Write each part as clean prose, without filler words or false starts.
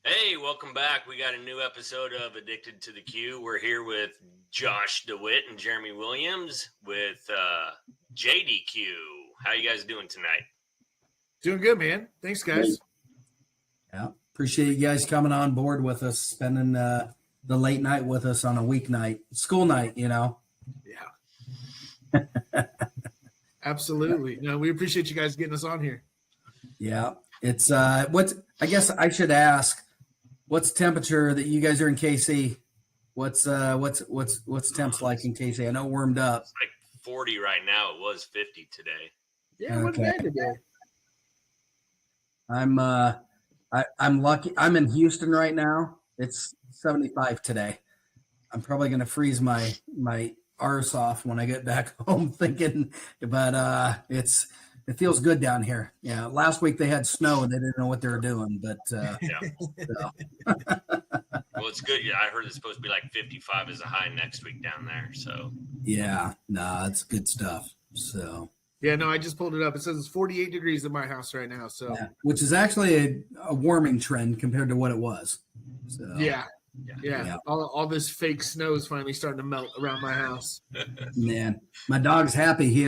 Hey, welcome back. We got a new episode of Addicted to the Q. We're here with Josh DeWitt and Jeremy Williams with JDQ. How you guys doing tonight? Doing good, man. Thanks, guys. Yeah, appreciate you guys coming on board with us, spending the late night with us on a weeknight, school night, Yeah. Absolutely. No, we appreciate you guys getting us on here. Yeah, it's I guess I should ask, what's temperature that you guys are in KC? What's temps like in KC? I know it warmed up. It's like 40 right now. It was 50 today. Yeah, what bad today? I'm lucky. I'm in Houston right now. It's 75 today. I'm probably gonna freeze my arse off when I get back home thinking, but it feels good down here. Yeah, last week they had snow and they didn't know what they were doing, but Yeah. so. Well, it's good. Yeah, I heard it's supposed to be like 55 as a high next week down there. So Yeah, it's good stuff. So Yeah, no, I just pulled it up. It says it's 48 degrees at my house right now. So yeah, which is actually a warming trend compared to what it was. So yeah. Yeah. All this fake snow is finally starting to melt around my house. Man, my dog's happy.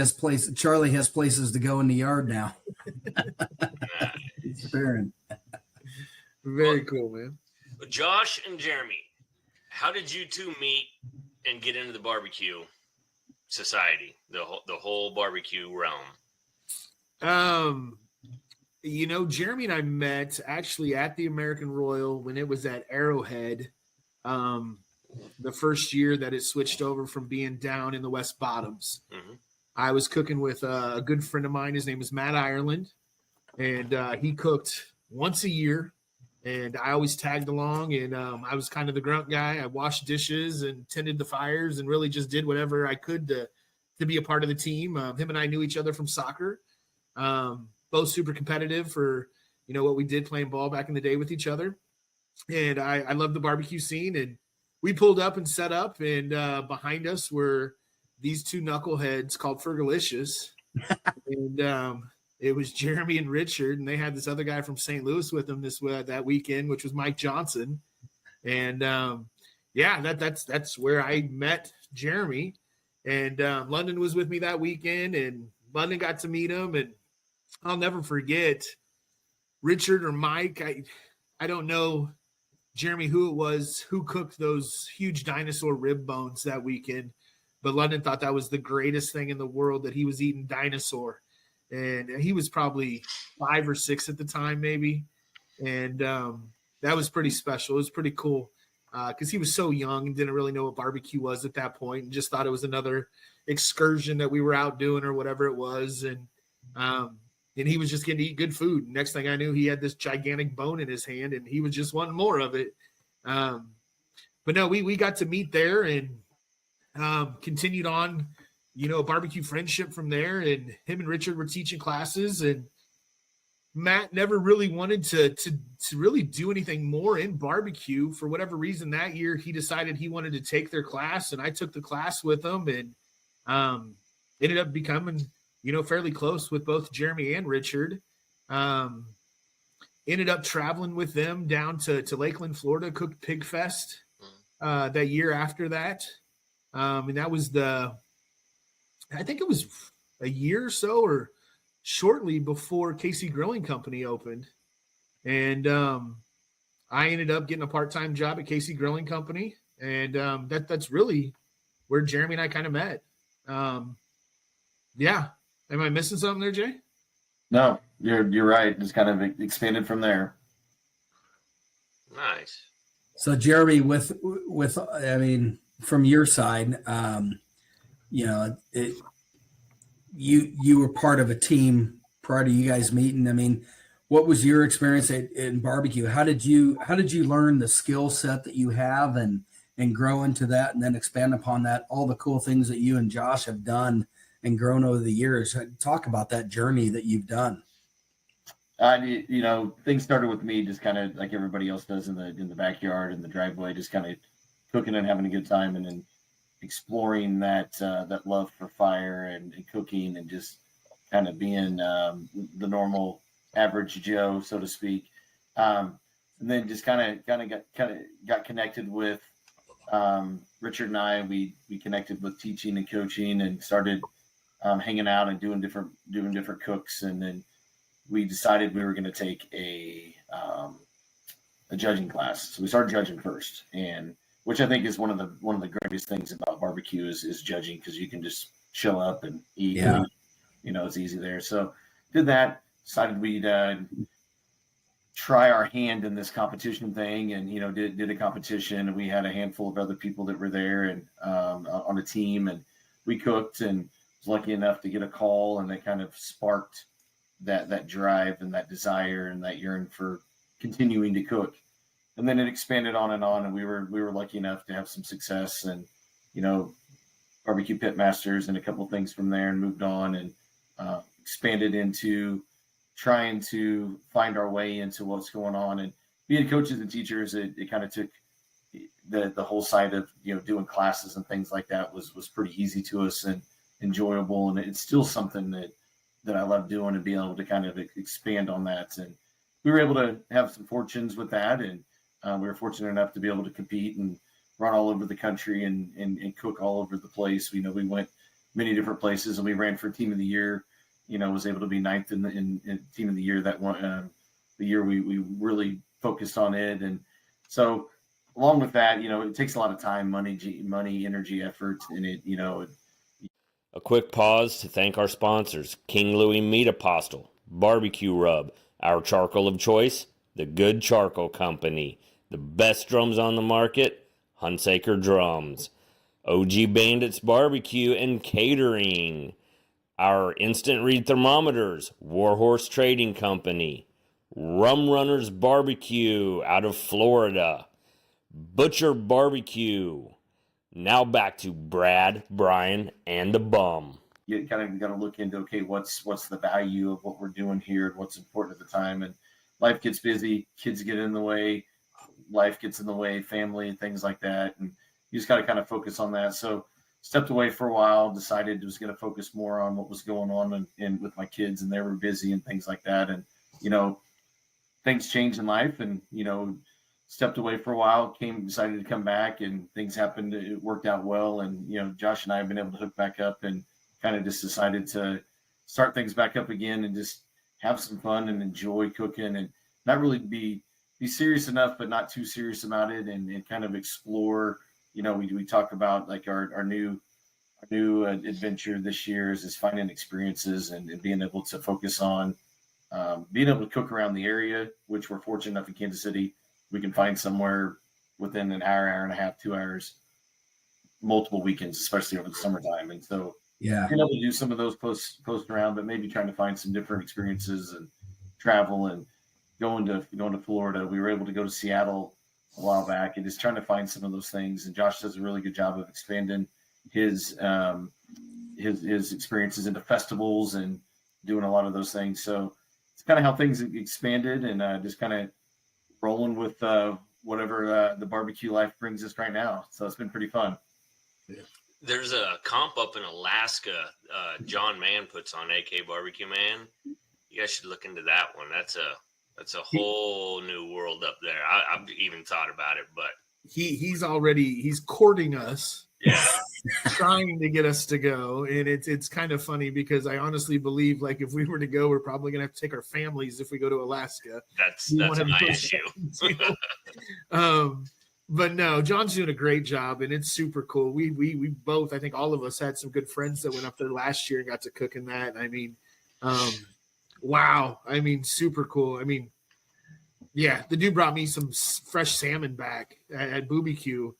Charlie has places to go in the yard now. He's sparing. Very cool, man. Josh and Jeremy, how did you two meet and get into the barbecue society, the whole barbecue realm? Jeremy and I met actually at the American Royal when it was at Arrowhead. The first year that it switched over from being down in the West Bottoms. Mm-hmm. I was cooking with a good friend of mine. His name is Matt Ireland, and he cooked once a year, and I always tagged along, and I was kind of the grunt guy. I washed dishes and tended the fires and really just did whatever I could to be a part of the team. Him and I knew each other from soccer, both super competitive for, what we did playing ball back in the day with each other. And I love the barbecue scene, and we pulled up and set up, and behind us were these two knuckleheads called Fergalicious, and it was Jeremy and Richard, and they had this other guy from St. Louis with them that weekend, which was Mike Johnson, and that's where I met Jeremy, and London was with me that weekend, and London got to meet him, and I'll never forget Richard or Mike. I don't know, Jeremy, who it was who cooked those huge dinosaur rib bones that weekend, but London thought that was the greatest thing in the world, that he was eating dinosaur. And he was probably 5 or 6 at the time, maybe. And that was pretty special. It was pretty cool because he was so young and didn't really know what barbecue was at that point, and just thought it was another excursion that we were out doing or whatever it was. And he was just getting to eat good food. Next thing I knew, he had this gigantic bone in his hand, and he was just wanting more of it. But no, we got to meet there and continued on, a barbecue friendship from there. And him and Richard were teaching classes, and Matt never really wanted to really do anything more in barbecue. For whatever reason, that year he decided he wanted to take their class, and I took the class with him, and ended up becoming fairly close with both Jeremy and Richard. Ended up traveling with them down to Lakeland, Florida, cooked Pig Fest that year after that. And that was I think it was a year or so, or shortly before Casey Grilling Company opened. And I ended up getting a part-time job at Casey Grilling Company. And that's really where Jeremy and I kind of met. Yeah. Am I missing something there, Jay? No, you're right. Just kind of expanded from there. Nice. So Jeremy, with from your side, you were part of a team prior to you guys meeting. I mean, what was your experience in barbecue? How did you learn the skill set that you have and grow into that, and then expand upon that, all the cool things that you and Josh have done and grown over the years? Talk about that journey that you've done. Things started with me just kind of like everybody else does in the backyard, in the driveway, just kind of cooking and having a good time, and then exploring that love for fire and cooking, and just kind of being the normal average Joe, so to speak. and then just kind of got connected with Richard and I. We connected with teaching and coaching, and started hanging out and doing different cooks, and then we decided we were going to take a judging class. So we started judging first, and which I think is one of the greatest things about barbecue is judging, because you can just show up and eat. Yeah. It's easy there. So did that. Decided we'd try our hand in this competition thing, and did a competition. And we had a handful of other people that were there, and on a team, and we cooked, and was lucky enough to get a call, and that kind of sparked that drive and that desire and that yearn for continuing to cook. And then it expanded on, and we were lucky enough to have some success, and barbecue pit masters and a couple of things from there, and moved on, and expanded into trying to find our way into what's going on. And being coaches and teachers, it kind of took the whole side of doing classes and things like that was pretty easy to us and enjoyable, and it's still something that I love doing, and being able to kind of expand on that. And we were able to have some fortunes with that, and we were fortunate enough to be able to compete and run all over the country and cook all over the place. We went many different places, and we ran for team of the year. Was able to be ninth in team of the year that one the year we really focused on it. And so along with that, it takes a lot of time, money, energy, effort, and A quick pause to thank our sponsors: King Louis Meat Apostle, Barbecue Rub, our charcoal of choice, The Good Charcoal Company, the best drums on the market, Hunsaker Drums, OG Bandits Barbecue and Catering, our instant read thermometers, Warhorse Trading Company, Rum Runners Barbecue out of Florida, Butcher Barbecue. Now back to Brad, Brian, and the Bum. You kind of got to look into, okay, what's the value of what we're doing here, and what's important at the time. And life gets busy, kids get in the way, life gets in the way, family and things like that. And you just got to kind of focus on that. So stepped away for a while, decided I was going to focus more on what was going on and with my kids, and they were busy and things like that. And, things change in life, and, stepped away for a while, decided to come back, and things happened. It worked out well. And, Josh and I have been able to hook back up, and kind of just decided to start things back up again, and just have some fun and enjoy cooking, and not really be serious enough, but not too serious about it, and kind of explore. We talk about like our new adventure this year is finding experiences, and being able to focus on being able to cook around the area, which we're fortunate enough in Kansas City. We can find somewhere within an hour and a half, 2 hours, multiple weekends, especially over the summertime. And so being able to do some of those close around, but maybe trying to find some different experiences and travel, and going to Florida. We were able to go to Seattle a while back, and just trying to find some of those things. And Josh does a really good job of expanding his experiences into festivals and doing a lot of those things. So it's kind of how things expanded, and just kind of rolling with whatever the barbecue life brings us right now. So it's been pretty fun. Yeah. There's a comp up in Alaska. John Mann puts on, AK Barbecue Man. You guys should look into that one. That's a whole new world up there. I've even thought about it, but he's courting us. Yeah. Trying to get us to go, and it's kind of funny, because I honestly believe, like, if we were to go, we're probably gonna have to take our families if we go to Alaska. That's my issue. But no, John's doing a great job, and it's super cool. We both, I think all of us, had some good friends that went up there last year and got to cook in that. I mean, wow. I mean, super cool. I mean, yeah, the dude brought me some fresh salmon back at BBQ,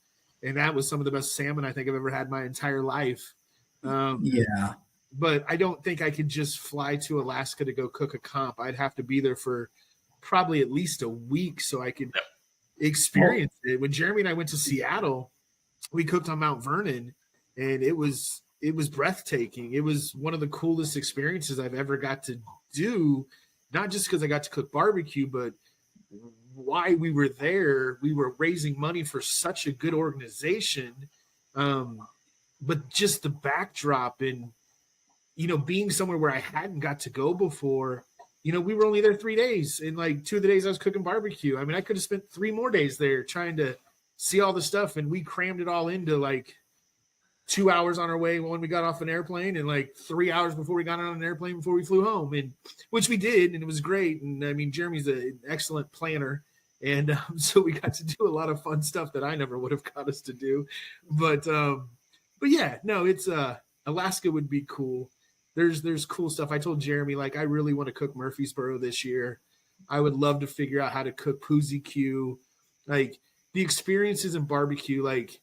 and that was some of the best salmon I think I've ever had in my entire life. But I don't think I could just fly to Alaska to go cook a comp. I'd have to be there for probably at least a week so I could experience it. When Jeremy and I went to Seattle, we cooked on Mount Vernon, and it was breathtaking. It was one of the coolest experiences I've ever got to do, not just because I got to cook barbecue, but why we were there. We were raising money for such a good organization. But just the backdrop, and, being somewhere where I hadn't got to go before, we were only there 3 days, and like 2 of the days I was cooking barbecue. I mean, I could have spent 3 more days there trying to see all the stuff, and we crammed it all into like 2 hours on our way when we got off an airplane, and like 3 hours before we got on an airplane before we flew home, and which we did, and it was great. And I mean, Jeremy's an excellent planner, and so we got to do a lot of fun stuff that I never would have got us to do. But yeah, no, it's Alaska would be cool. There's cool stuff. I told Jeremy, like, I really want to cook Murfreesboro this year. I would love to figure out how to cook Poozy Q, like the experiences in barbecue, like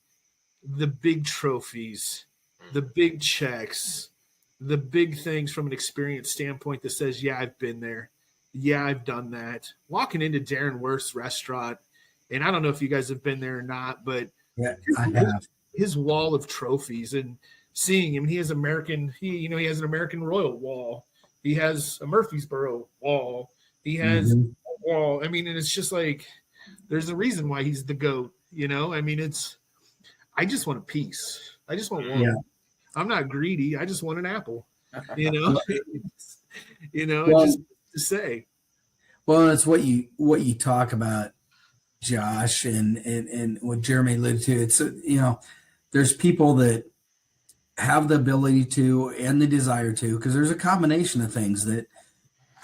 the big trophies, the big checks, the big things from an experience standpoint that says, yeah, I've been there. Yeah, I've done that. Walking into Darren Worth's restaurant, and I don't know if you guys have been there or not, but Yeah, I have. his wall of trophies, and seeing him, he has he has an American Royal wall. He has a Murfreesboro wall. He has a wall. I mean, and it's just like, there's a reason why he's the GOAT, I mean, I just want a piece. I just want one. Yeah. I'm not greedy. I just want an apple, well, just to say. Well, that's what you talk about, Josh, and what Jeremy alluded to. It's, there's people that have the ability to and the desire to, because there's a combination of things that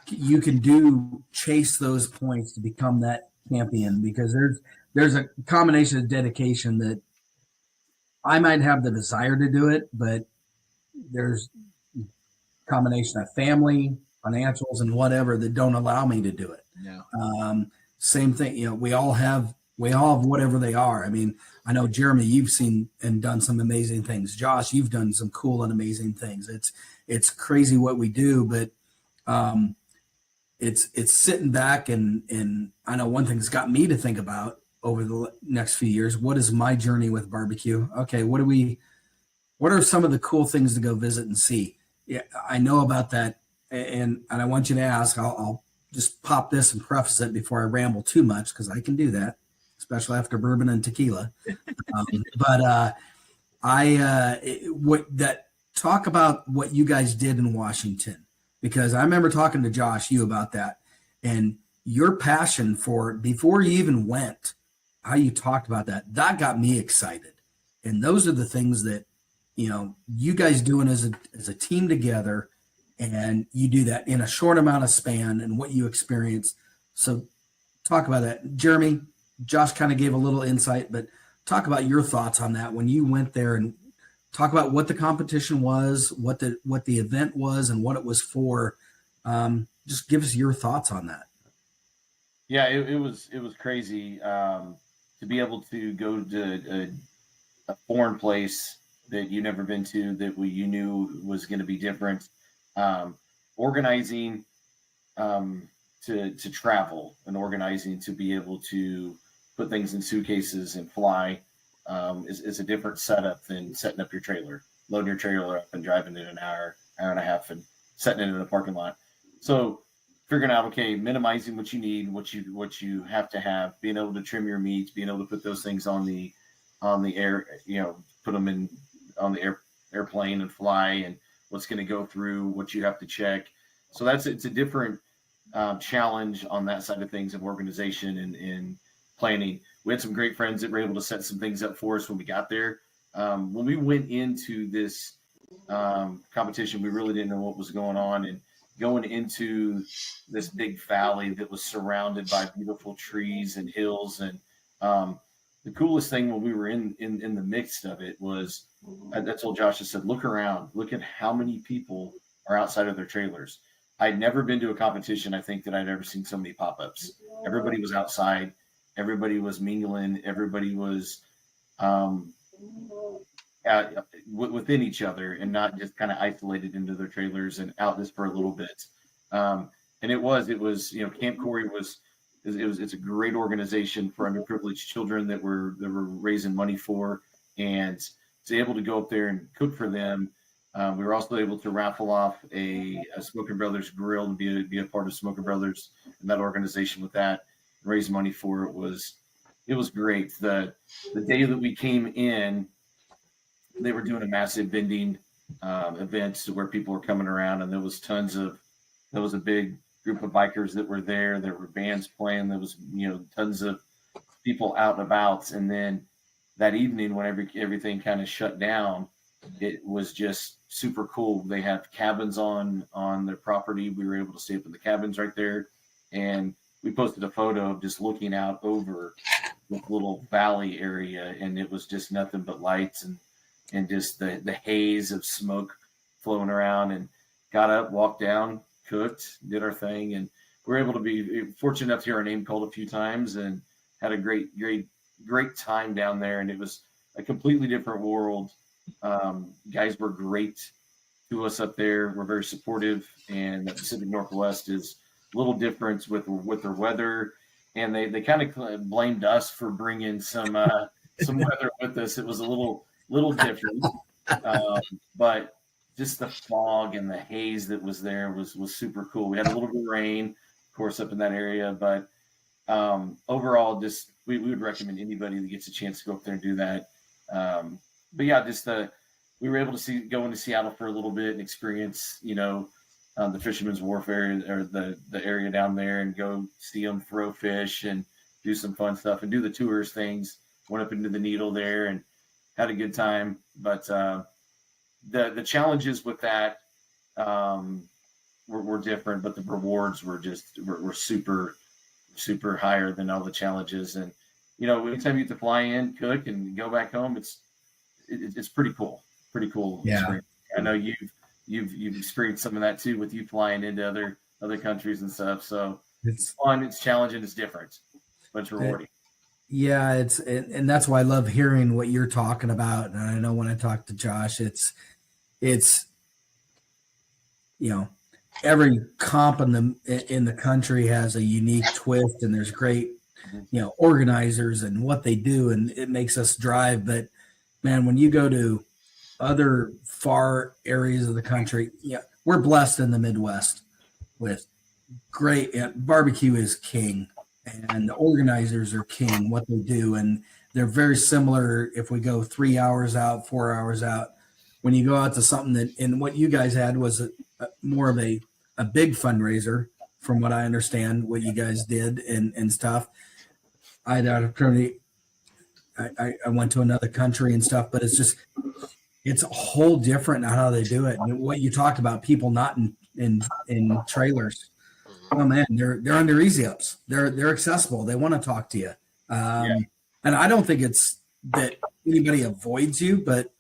you can do, chase those points to become that champion, because there's a combination of dedication that I might have the desire to do it, but there's a combination of family, financials, and whatever that don't allow me to do it. Yeah. Same thing, we all have whatever they are. I mean, I know, Jeremy, you've seen and done some amazing things. Josh, you've done some cool and amazing things. It's crazy what we do, but it's sitting back, and I know one thing that's got me to think about over the next few years. What is my journey with barbecue? Okay, what are some of the cool things to go visit and see? Yeah, I know about that, and I want you to ask. I'll just pop this and preface it before I ramble too much, because I can do that, especially after bourbon and tequila. Talk about what you guys did in Washington, because I remember talking to Josh, you, about that, and your passion for, before you even went, how you talked about that got me excited. And those are the things that, you guys doing as a team together, and you do that in a short amount of span, and what you experience. So talk about that. Jeremy, Josh kind of gave a little insight, but talk about your thoughts on that when you went there, and talk about what the competition was, what the event was, and what it was for. Just give us your thoughts on that. Yeah, it was crazy to be able to go to a foreign place that you never been to, that you knew was going to be different. Organizing to travel, and organizing to be able to put things in suitcases and fly is a different setup than setting up your trailer, loading your trailer up and driving it an hour and a half and setting it in a parking lot. So figuring out, okay, minimizing what you need, what you have to have, being able to trim your meats, being able to put those things on the air, put them in on the airplane and fly, and what's going to go through, what you have to check. So it's a different challenge on that side of things, of organization and planning. We had some great friends that were able to set some things up for us when we got there. When we went into this competition, we really didn't know what was going on, and going into this big valley that was surrounded by beautiful trees and hills. And the coolest thing when we were in the midst of it was, I told Josh, I said, look around, look at how many people are outside of their trailers. I'd never been to a competition, I think, that I'd ever seen so many pop-ups. Everybody was outside. Everybody was mingling. Everybody was within each other, and not just kind of isolated into their trailers and out just for a little bit. And it was Camp Corey it's a great organization for underprivileged children that we're raising money for, and to be able to go up there and cook for them. We were also able to raffle off a Smoker Brothers grill and be a part of Smoker Brothers and that organization with that, raise money for it. It was great. The day that we came in, they were doing a massive vending event where people were coming around, and there was a big group of bikers that were there. There were bands playing. There was, tons of people out and about. And then that evening, when everything kind of shut down, it was just super cool. They have cabins on their property. We were able to stay up in the cabins right there. And we posted a photo of just looking out over this little valley area, and it was just nothing but lights and just the haze of smoke flowing around. And got up, walked down, cooked, did our thing, and we were able to be fortunate enough to hear our name called a few times, and had a great time down there. And it was a completely different world. Guys were great to us up there. We're very supportive, and the Pacific Northwest is a little different with their weather, and they kind of blamed us for bringing some weather with us. It was a little different, but just the fog and the haze that was there was super cool. We had a little bit of rain, of course, up in that area, but overall, just we would recommend anybody that gets a chance to go up there and do that. But yeah, just we were able to go into Seattle for a little bit and experience, the Fisherman's Wharf area, or the area down there, and go see them throw fish and do some fun stuff and do the tourist things. Went up into the Needle there and had a good time. But the challenges with that were different, but the rewards were super, super higher than all the challenges. And anytime you get to fly in, cook, and go back home, it's pretty cool. Pretty cool experience. I know you've experienced some of that too, with you flying into other countries and stuff. So it's fun, it's challenging, it's different, but it's rewarding. Yeah, and that's why I love hearing what you're talking about. And I know when I talk to Josh, it's every comp in the country has a unique twist, and there's great organizers and what they do, and it makes us drive. But man, when you go to other far areas of the country, we're blessed in the Midwest with great barbecue is king, and the organizers are king, what they do. And they're very similar. If we go 3 hours out, 4 hours out, when you go out to something and what you guys had was more of a big fundraiser, from what I understand, what you guys did and stuff. I had an opportunity. I went to another country and stuff, but it's a whole different how they do it. And what you talked about, people not in trailers. Oh man, they're under easy ups. They're accessible. They want to talk to you. And I don't think it's that anybody avoids you, but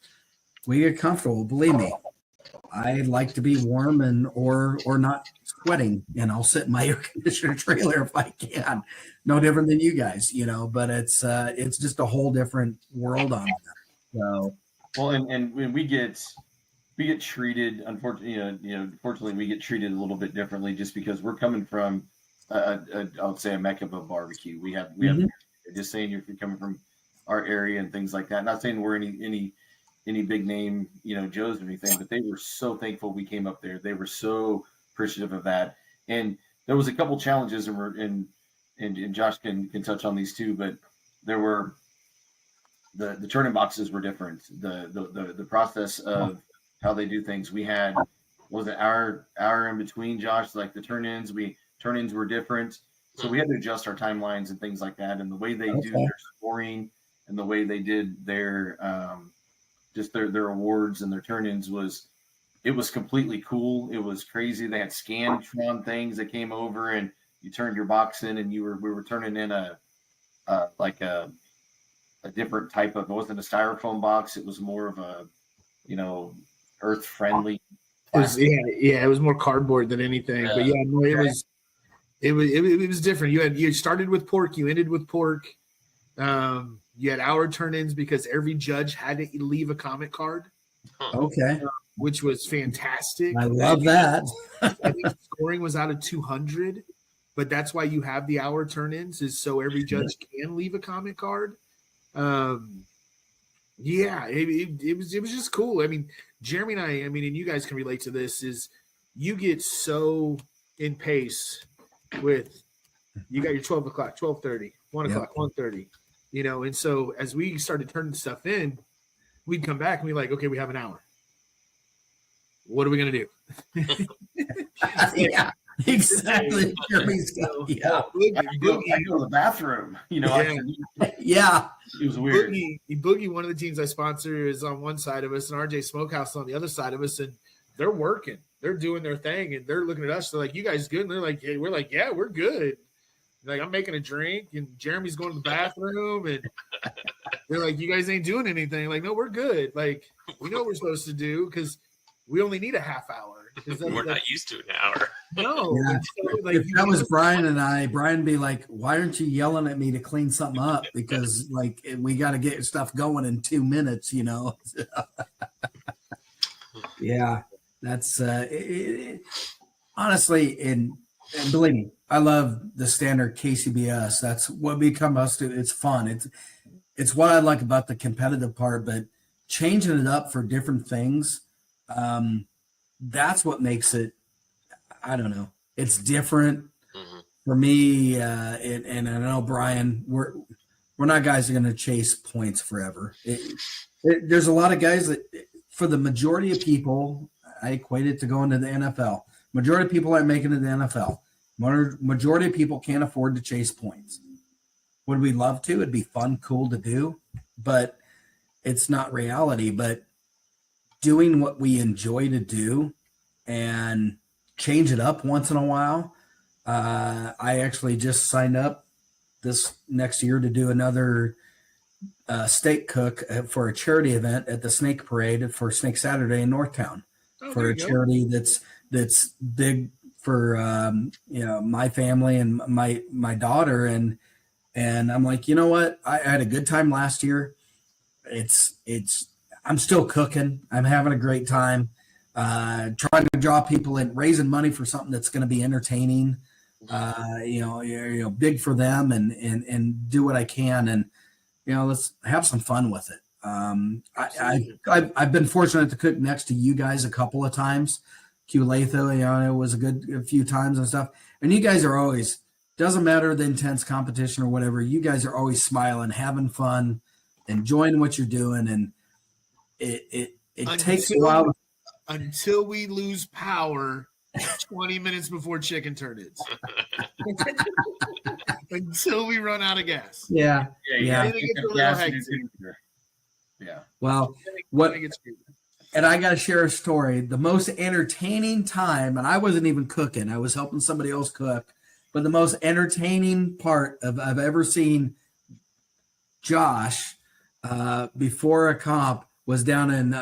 we get comfortable. Believe me, I like to be warm or not sweating, and I'll sit in my air conditioner trailer if I can. No different than you guys, but it's just a whole different world on that. So. Well, and when we get treated, unfortunately, fortunately, we get treated a little bit differently, just because we're coming from, I would say, a mecca of barbecue. We have just saying, if you're coming from our area and things like that. Not saying we're any big name, Joe's or anything, but they were so thankful we came up there. They were so appreciative of that. And there was a couple challenges, and Josh can touch on these too, but there were. The turn-in boxes were different. The process of how they do things. We had an hour in between, Josh, like the turn-ins were different. So we had to adjust our timelines and things like that. And the way they do their scoring and the way they did their their awards and their turn-ins was completely cool. It was crazy. They had Scantron things that came over, and you turned your box in, and we were turning in a different type of, it wasn't a styrofoam box. It was more of a, earth friendly. It was more cardboard than anything. But it was different. You started with pork, you ended with pork. You had hour turn-ins because every judge had to leave a comment card. Okay. Which was fantastic. I love that. I think scoring was out of 200, but that's why you have the hour turn-ins, is so every judge can leave a comment card. It was just cool. I mean, Jeremy and and you guys can relate to this, is you get so in pace with, you got your 12 o'clock, 12:30, 1 o'clock, 1:30, and so as we started turning stuff in, we'd come back and be like, okay, we have an hour. What are we going to do? Exactly. Jeremy's got, yeah. I go to the bathroom. Yeah. It was weird. Boogie, one of the teams I sponsor, is on one side of us, and RJ Smokehouse on the other side of us, and they're working. They're doing their thing, and they're looking at us. They're like, "You guys good?" And they're like, "Hey," we're like, "Yeah, we're good." Like, I'm making a drink, and Jeremy's going to the bathroom, and they're like, "You guys ain't doing anything." Like, no, we're good. Like, we know what we're supposed to do because we only need a half hour. We're not used to an hour. No. Yeah. So, like, If that was Brian and I, Brian be like, "Why aren't you yelling at me to clean something up? Because like we got to get stuff going in 2 minutes, you know." Yeah, that's honestly, and believe me, I love the standard KCBS. That's what we come us to. It's fun. It's what I like about the competitive part, but changing it up for different things. That's what makes it, I don't know. It's different for me. And I know Brian, we're not guys that are going to chase points forever. There's a lot of guys that, for the majority of people, I equate it to going to the NFL. Majority of people aren't making it to the NFL. Majority of people can't afford to chase points. Would we love to? It'd be fun, cool to do, but it's not reality. But doing what we enjoy to do and change it up once in a while. I actually just signed up this next year to do another steak cook for a charity event at the Snake Parade for Snake Saturday in Northtown for a charity that's big for my family and my daughter, and I'm like, you know what? I had a good time last year. I'm still cooking. I'm having a great time. Trying to draw people in, raising money for something that's going to be entertaining. Big for them, and do what I can, and let's have some fun with it. I've been fortunate to cook next to you guys a couple of times. Q Latho, it was a few times and stuff. And you guys are always, doesn't matter the intense competition or whatever, you guys are always smiling, having fun, enjoying what you're doing, and it takes a while until we lose power 20 minutes before chicken turnips. Until we run out of gas. Yeah. Well, and I got to share a story. The most entertaining time, and I wasn't even cooking, I was helping somebody else cook, but the most entertaining part I've ever seen Josh before a comp was down in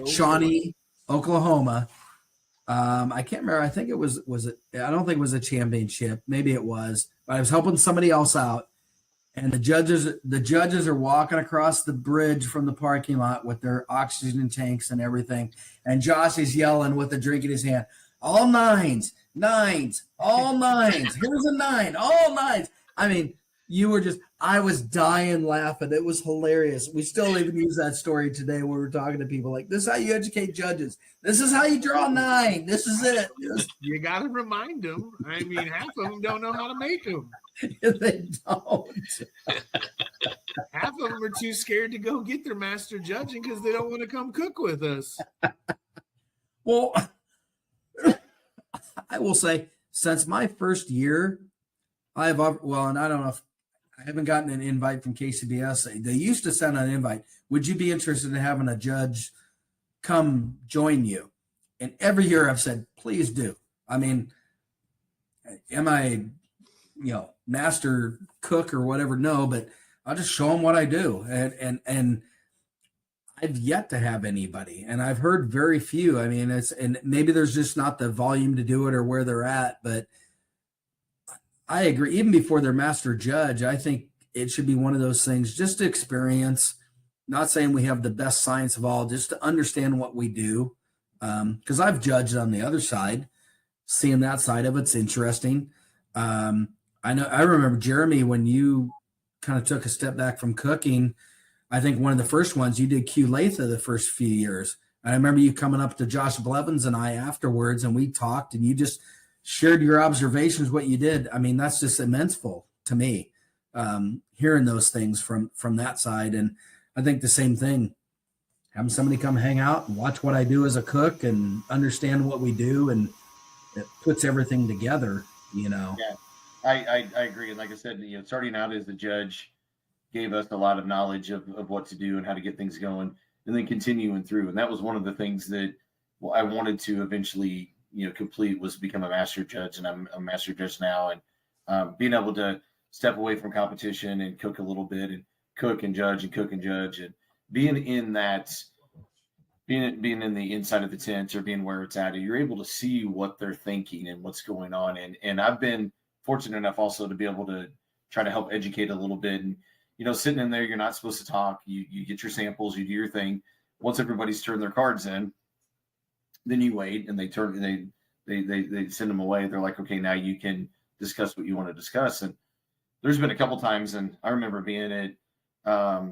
Shawnee, Oklahoma. I can't remember. I think it was it? I don't think it was a championship. Maybe it was, but I was helping somebody else out, and the judges are walking across the bridge from the parking lot with their oxygen tanks and everything, and Josh is yelling with a drink in his hand, "All nines, all nines. Here's a 9, all nines." I mean, I was dying laughing. It was hilarious. We still even use that story today when we're talking to people like, this is how you educate judges. This is how you draw 9. This is it. You got to remind them. I mean, half of them don't know how to make them. They don't. Half of them are too scared to go get their master judging because they don't want to come cook with us. Well, I will say, since my first year, and I don't know if I haven't gotten an invite from KCBS. They used to send an invite. Would you be interested in having a judge come join you? And every year I've said, please do. I mean, am I, master cook or whatever? No, but I'll just show them what I do. And I've yet to have anybody, and I've heard very few. I mean, and maybe there's just not the volume to do it or where they're at, but I agree. Even before they're master judge, I think it should be one of those things just to experience, not saying we have the best science of all, just to understand what we do. Because I've judged on the other side, seeing that side of it's interesting. I remember, Jeremy, when you kind of took a step back from cooking, I think one of the first ones you did Q Latha the first few years. And I remember you coming up to Josh Blevins and I afterwards, and we talked, and you just shared your observations, what you did. I mean, that's just immenseful to me, hearing those things from that side. And I think the same thing, having somebody come hang out and watch what I do as a cook and understand what we do. And puts everything together, you know. Yeah, I agree. And like I said, starting out as the judge gave us a lot of knowledge of what to do and how to get things going, and then continuing through. And that was one of the things that I wanted to eventually, complete, was become a master judge. And I'm a master judge now. And being able to step away from competition and cook a little bit, and cook and judge and cook and judge, and being in that, being in the inside of the tent, or being where it's at, you're able to see what they're thinking and what's going on. And I've been fortunate enough also to be able to try to help educate a little bit. And sitting in there, you're not supposed to talk. You get your samples, you do your thing. Once everybody's turned their cards in, then you wait, and they send them away. They're like, okay, now you can discuss what you want to discuss. And there's been a couple times, and I remember being at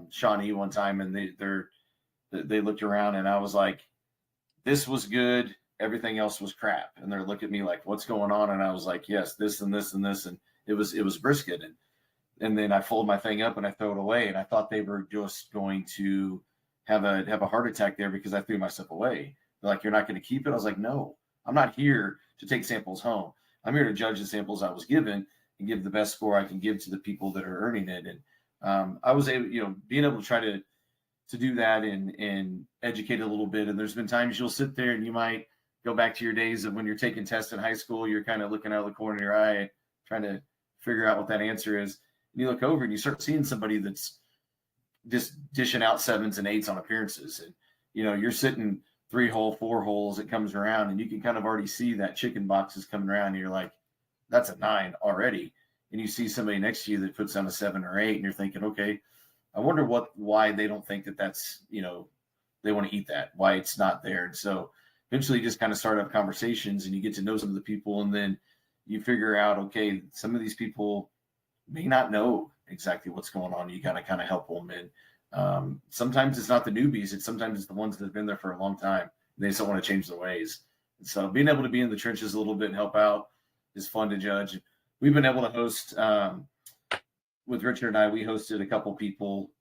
Shawnee one time, and they looked around, and I was like, this was good, everything else was crap. And they're looking at me like, what's going on? And I was like, yes, this and this and this. And it was brisket. And then I fold my thing up and I throw it away. And I thought they were just going to have a heart attack there because I threw my stuff away. They're like, you're not going to keep it? I was like, no, I'm not here to take samples home. I'm here to judge the samples I was given and give the best score I can give to the people that are earning it. And I was able, being able to try to do that and educate a little bit. And there's been times you'll sit there and you might go back to your days of when you're taking tests in high school. You're kind of looking out of the corner of your eye, trying to figure out what that answer is. And you look over and you start seeing somebody that's just dishing out 7s and 8s on appearances. And, you're sitting 3 hole, 4 holes, it comes around, and you can kind of already see that chicken box is coming around. And you're like, that's a 9 already. And you see somebody next to you that puts down a 7 or 8, and you're thinking, okay, I wonder why they don't think that's, they want to eat that, why it's not there. And so eventually you just kind of start up conversations, and you get to know some of the people, and then you figure out, okay, some of these people may not know exactly what's going on. You got to kind of help them. And sometimes it's not the newbies. Sometimes it's the ones that have been there for a long time. They just don't want to change their ways. And so being able to be in the trenches a little bit and help out is fun to judge. We've been able to host, with Richard and I, we hosted a couple people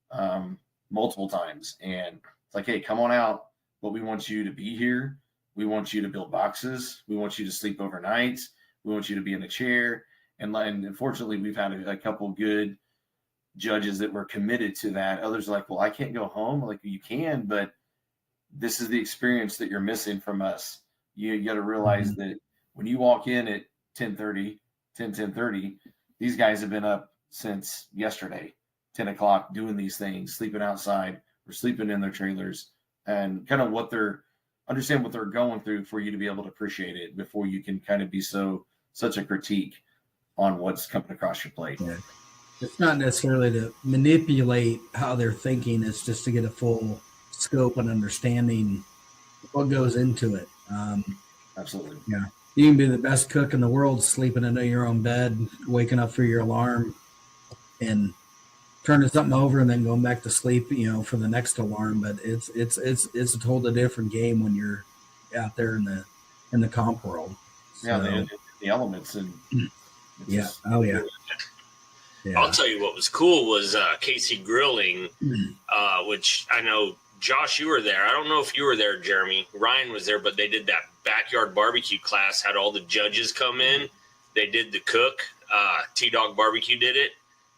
multiple times, and it's like, hey, come on out, but we want you to be here. We want you to build boxes. We want you to sleep overnight. We want you to be in a chair. And unfortunately, we've had a couple good judges that were committed to that. Others are like, well, I can't go home. Like, you can, but this is the experience that you're missing from us. You got to realize that when you walk in at 10:30, these guys have been up since yesterday, 10 o'clock, doing these things, sleeping outside or sleeping in their trailers, and kind of understand what they're going through for you to be able to appreciate it before you can kind of be such a critique on what's coming across your plate. Yeah. It's not necessarily to manipulate how they're thinking. It's just to get a full scope and understanding what goes into it. Absolutely. Yeah. You can be the best cook in the world, sleeping in your own bed, waking up for your alarm and turning something over and then going back to sleep, for the next alarm. But it's a totally different game when you're out there in the comp world. So, yeah, the elements and yeah. Oh yeah. Yeah. I'll tell you what was cool was Casey Grilling, which I know, Josh, you were there. I don't know if you were there, Jeremy. Ryan was there, but they did that backyard barbecue class, had all the judges come in. They did the cook. T-Dog Barbecue did it.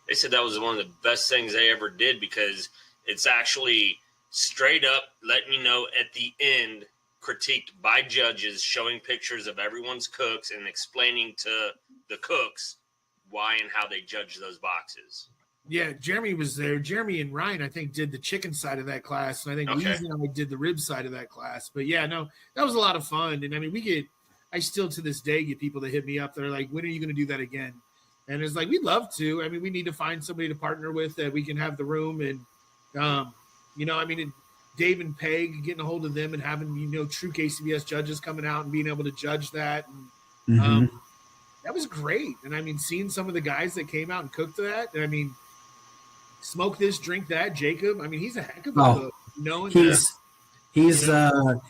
They said that was one of the best things they ever did because it's actually straight up letting you know at the end, critiqued by judges, showing pictures of everyone's cooks and explaining to the cooks why and how they judge those boxes. Yeah, Jeremy was there. Jeremy and Ryan, I think, did the chicken side of that class, and I think Weezy and I did the rib side of that class. But yeah, no, that was a lot of fun. And I mean, I still to this day get people that hit me up. They're like, "When are you going to do that again?" And it's like, we'd love to. I mean, we need to find somebody to partner with that we can have the room and, I mean, Dave and Peg, getting a hold of them and having true KCBS judges coming out and being able to judge that. And, that was great. And I mean, seeing some of the guys that came out and cooked that, and I mean, smoke this, drink that, Jacob. I mean, he's a heck of a cook. He's a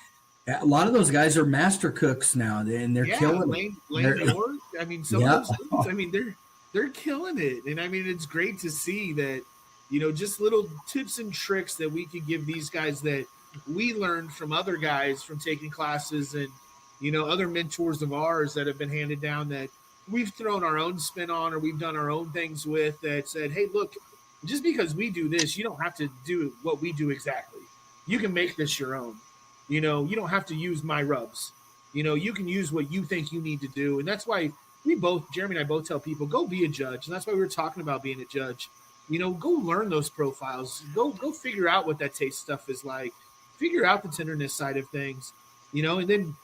lot of those guys are master cooks now, and they're killing it. Lane York. I mean, some of those things, I mean, they're killing it. And I mean, it's great to see that, just little tips and tricks that we could give these guys that we learned from other guys from taking classes and other mentors of ours that have been handed down that we've thrown our own spin on or we've done our own things with that said, hey, look, just because we do this, you don't have to do what we do exactly. You can make this your own. You don't have to use my rubs. You can use what you think you need to do. And that's why Jeremy and I both tell people, go be a judge. And that's why we were talking about being a judge. Go learn those profiles. Go figure out what that taste stuff is like. Figure out the tenderness side of things, and then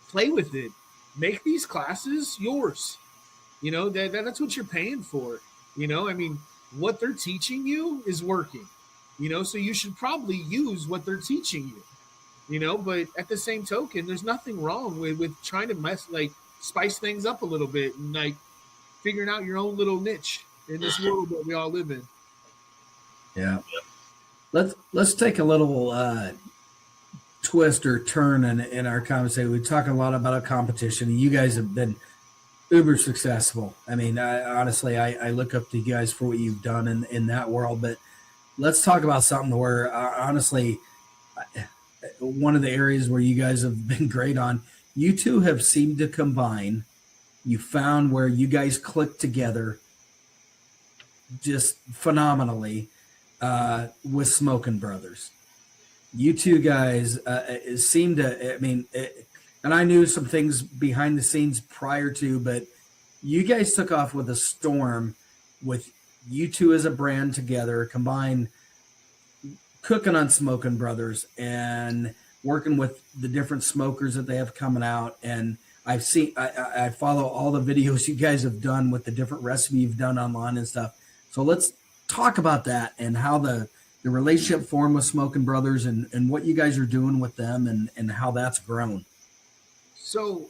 play with it. Make these classes yours. That's what you're paying for. What they're teaching you is working. So you should probably use what they're teaching you. But at the same token, there's nothing wrong with trying to spice things up a little bit and figuring out your own little niche in this world that we all live in. Yeah. Let's take a little twist or turn in our conversation. We talk a lot about a competition. You guys have been uber successful. I mean, I look up to you guys for what you've done in that world. But let's talk about something where, honestly, one of the areas where you guys have been great on, you two have seemed to combine. You found where you guys clicked together just phenomenally with Smoking Brothers. You two guys seem to, and I knew some things behind the scenes prior to, but you guys took off with a storm with you two as a brand together, combined cooking on Smoking Brothers and working with the different smokers that they have coming out. And I've seen, I follow all the videos you guys have done with the different recipes you've done online and stuff. So let's talk about that and how the relationship formed with Smoking Brothers and what you guys are doing with them and how that's grown. So,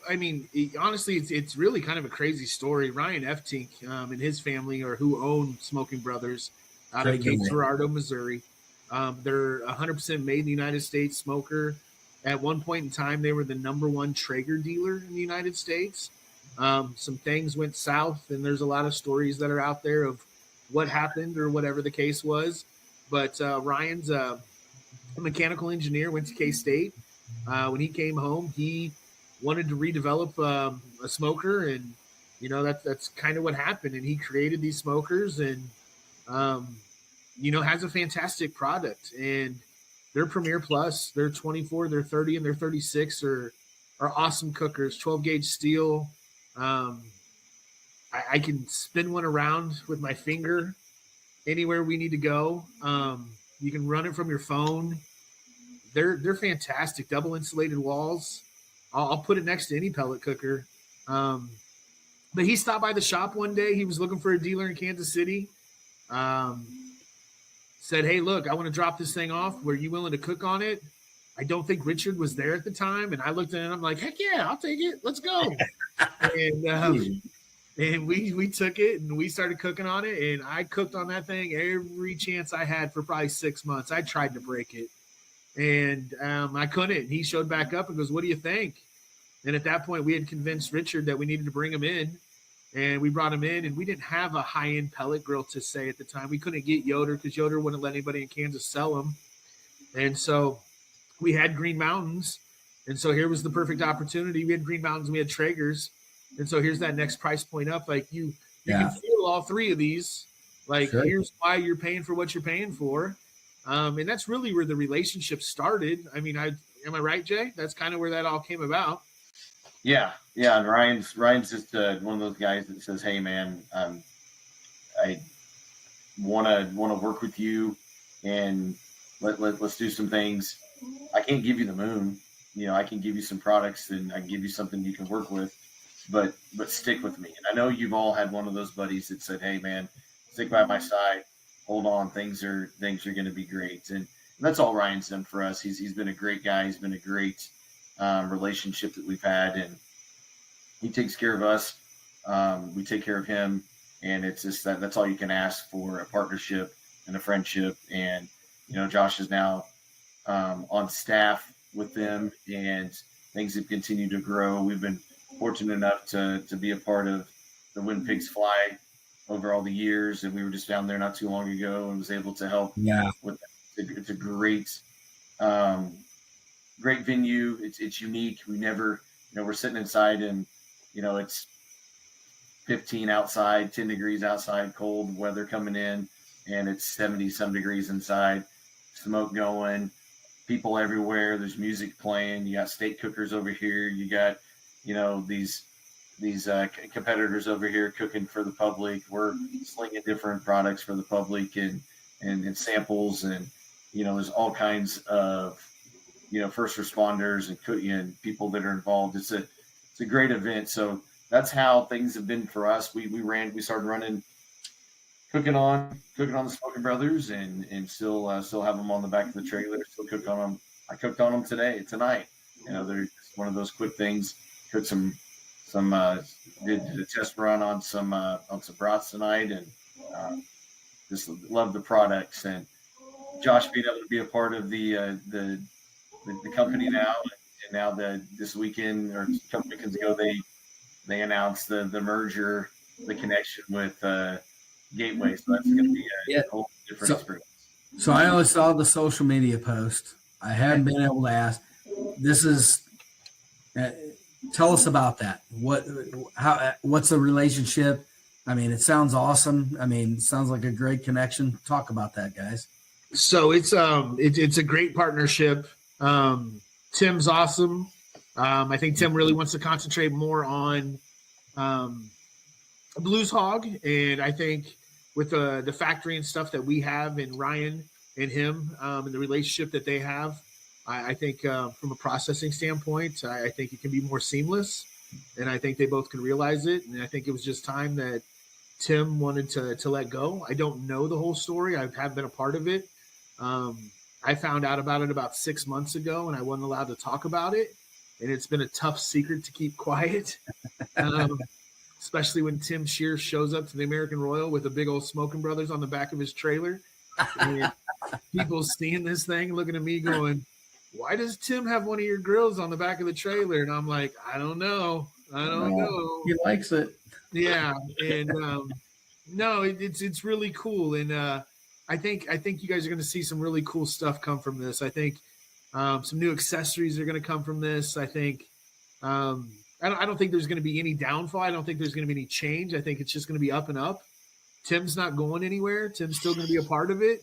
honestly, it's really kind of a crazy story. Ryan Eftink and his family who own Smoking Brothers out of Cape Girardeau, Missouri. They're 100% made in the United States smoker. At one point in time, they were the #1 Traeger dealer in the United States. Some things went south, and there's a lot of stories that are out there of what happened or whatever the case was. But Ryan's a mechanical engineer, went to K-State. When he came home, he wanted to redevelop a smoker, and that's kind of what happened. And he created these smokers, and has a fantastic product. And they're Premier Plus. They're 24, they're 30, and they're 36 are awesome cookers. 12 gauge steel. I can spin one around with my finger anywhere we need to go. You can run it from your phone. They're fantastic. Double insulated walls. I'll put it next to any pellet cooker. But he stopped by the shop one day. He was looking for a dealer in Kansas City. Said, hey, look, I want to drop this thing off. Were you willing to cook on it? I don't think Richard was there at the time. And I looked at it and I'm like, heck yeah, I'll take it. Let's go. And we took it and we started cooking on it. And I cooked on that thing every chance I had for probably 6 months. I tried to break it. And I couldn't. And he showed back up and goes, what do you think? And at that point, we had convinced Richard that we needed to bring him in. And we brought him in, and we didn't have a high-end pellet grill to say at the time. We couldn't get Yoder because Yoder wouldn't let anybody in Kansas sell them. And so we had Green Mountains. And so here was the perfect opportunity. We had Green Mountains, we had Traegers. And so here's that next price point up. You can feel all three of these. Sure. Here's why you're paying for what you're paying for. And that's really where the relationship started. Am I right, Jay? That's kind of where that all came about. Yeah. And Ryan's just one of those guys that says, hey man, I want to work with you and let's do some things. I can't give you the moon. I can give you some products and I can give you something you can work with, but stick with me. And I know you've all had one of those buddies that said, hey man, stick by my side, hold on. Things are going to be great. And that's all Ryan's done for us. He's been a great guy. He's been a great relationship that we've had, and he takes care of us. We take care of him, and it's just that's all you can ask for, a partnership and a friendship. And Josh is now on staff with them, and things have continued to grow. We've been fortunate enough to be a part of the When Pigs Fly over all the years, and we were just down there not too long ago and was able to help with that. It's a great venue. It's unique. We never we're sitting inside and, it's 15 outside, 10 degrees outside, cold weather coming in, and it's 70 some degrees inside, smoke going, people everywhere. There's music playing. You got steak cookers over here. You got, these competitors over here cooking for the public. We're slinging different products for the public and samples, and there's all kinds of first responders and people that are involved. It's a great event. So that's how things have been for us. We started running, cooking on the Smoking Brothers, and still have them on the back of the trailer. Still cook on them. I cooked on them tonight. They're just one of those quick things. Cooked some did a test run on some brats tonight, and just love the products. And Josh being able to be a part of the company now, and now this weekend or a couple weekends ago they announced the merger, the connection with Gateway. So that's going to be a whole different experience. So I only saw the social media post. I hadn't been able to ask. This is. Tell us about that. What's the relationship? I mean, it sounds awesome. I mean, it sounds like a great connection. Talk about that, guys. So it's a great partnership. Tim's awesome. I think Tim really wants to concentrate more on Blues Hog, and I think with the factory and stuff that we have, and Ryan and him, and the relationship that they have, I think from a processing standpoint, I think it can be more seamless, and I think they both can realize it. And I think it was just time that Tim wanted to let go. I don't know the whole story. I have been a part of it. I found out about it about 6 months ago, and I wasn't allowed to talk about it. And it's been a tough secret to keep quiet, especially when Tim Shears shows up to the American Royal with a big old Smoking Brothers on the back of his trailer. And people seeing this thing, looking at me going, why does Tim have one of your grills on the back of the trailer? And I'm like, I don't know. He likes it. Yeah. And no, it's really cool. And I think you guys are going to see some really cool stuff come from this. I think some new accessories are going to come from this. I think I don't think there's going to be any downfall. I don't think there's going to be any change. I think it's just going to be up and up. Tim's not going anywhere. Tim's still going to be a part of it.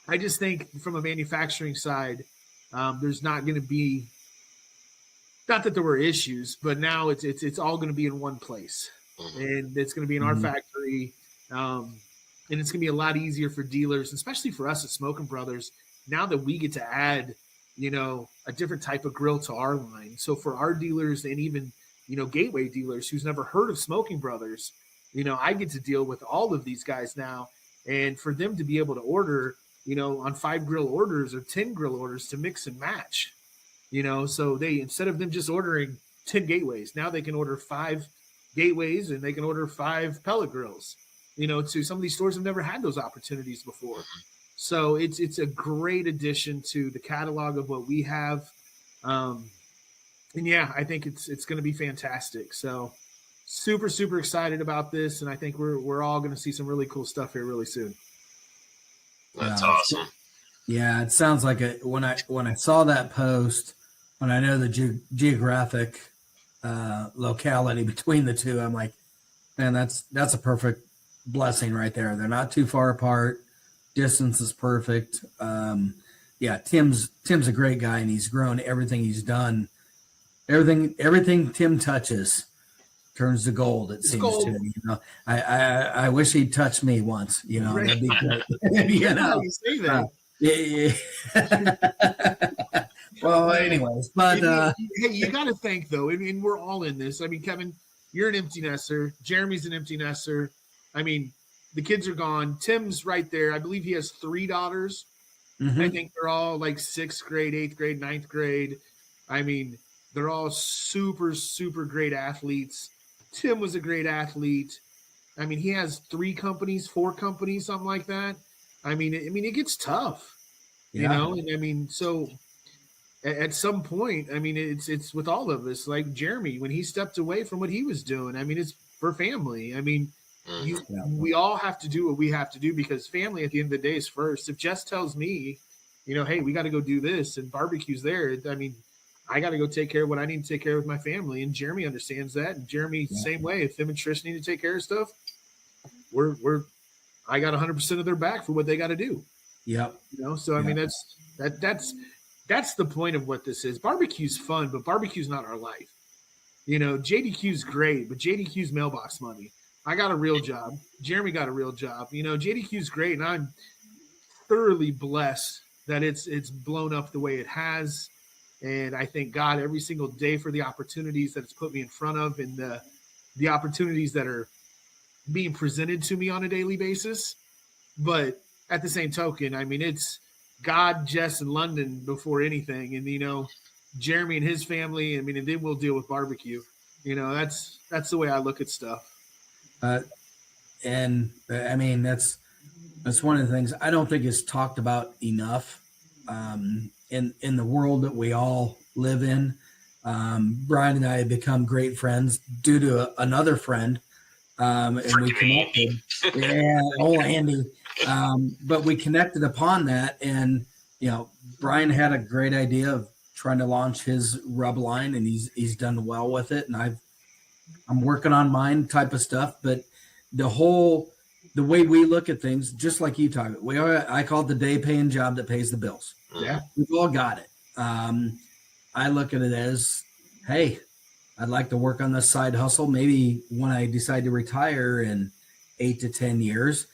I just think from a manufacturing side, there's not going to be, not that there were issues, but now it's all going to be in one place, and it's going to be in our factory. And it's going to be a lot easier for dealers, especially for us at Smoking Brothers, now that we get to add, a different type of grill to our line. So for our dealers and even, Gateway dealers who's never heard of Smoking Brothers, I get to deal with all of these guys now, and for them to be able to order, on 5 grill orders or 10 grill orders to mix and match, so they, instead of them just ordering 10 gateways, now they can order 5 gateways and they can order 5 pellet grills, to some of these stores have never had those opportunities before. So it's a great addition to the catalog of what we have. And yeah, I think it's going to be fantastic. So super, super excited about this. And I think we're all going to see some really cool stuff here really soon. That's awesome. Yeah, it sounds like when I saw that post, when I know the geographic locality between the two, I'm like, man, that's a perfect blessing right there. They're not too far apart. Distance is perfect. Yeah, Tim's a great guy, and he's grown everything he's done. Everything Tim touches turns to gold. It seems gold. To me. I wish he'd touch me once. Right. That'd be great. You say that. Yeah. Well, anyways, but hey, you got to think though. I mean, we're all in this. I mean, Kevin, you're an empty nester. Jeremy's an empty nester. I mean, the kids are gone. Tim's right there. I believe he has 3 daughters. Mm-hmm. I think they're all like 6th grade, 8th grade, 9th grade. I mean, they're all super, super great athletes. Tim was a great athlete. I mean, he has 3 companies, 4 companies, something like that. I mean, it gets tough, And I mean, so at some point, I mean, it's with all of us, like Jeremy, when he stepped away from what he was doing, I mean, it's for family. I mean, we all have to do what we have to do because family at the end of the day is first. If Jess tells me, hey, we got to go do this and barbecue's there, I mean, I got to go take care of what I need to take care of with my family. And Jeremy understands that. And Jeremy, same way. If him and Trish need to take care of stuff, I got 100% of their back for what they got to do. Yep. So I mean, that's the point of what this is. Barbecue's fun, but barbecue's not our life. JDQ's great, but JDQ's mailbox money. I got a real job. Jeremy got a real job. JDQ's great, and I'm thoroughly blessed that it's blown up the way it has. And I thank God every single day for the opportunities that it's put me in front of, and the opportunities that are being presented to me on a daily basis. But at the same token, I mean, it's God, Jess, and London before anything. And, Jeremy and his family, I mean, and then we'll deal with barbecue. That's the way I look at stuff. And I mean, that's one of the things I don't think is talked about enough in the world that we all live in. Brian and I have become great friends due to another friend. And we connected. Yeah, old Andy. But we connected upon that. And, Brian had a great idea of trying to launch his rub line, and he's done well with it. And I'm working on mine type of stuff, but the way we look at things, just like you talk, I call it the day paying job that pays the bills. Yeah. We've all got it. I look at it as, hey, I'd like to work on this side hustle. Maybe when I decide to retire in 8 to 10 years,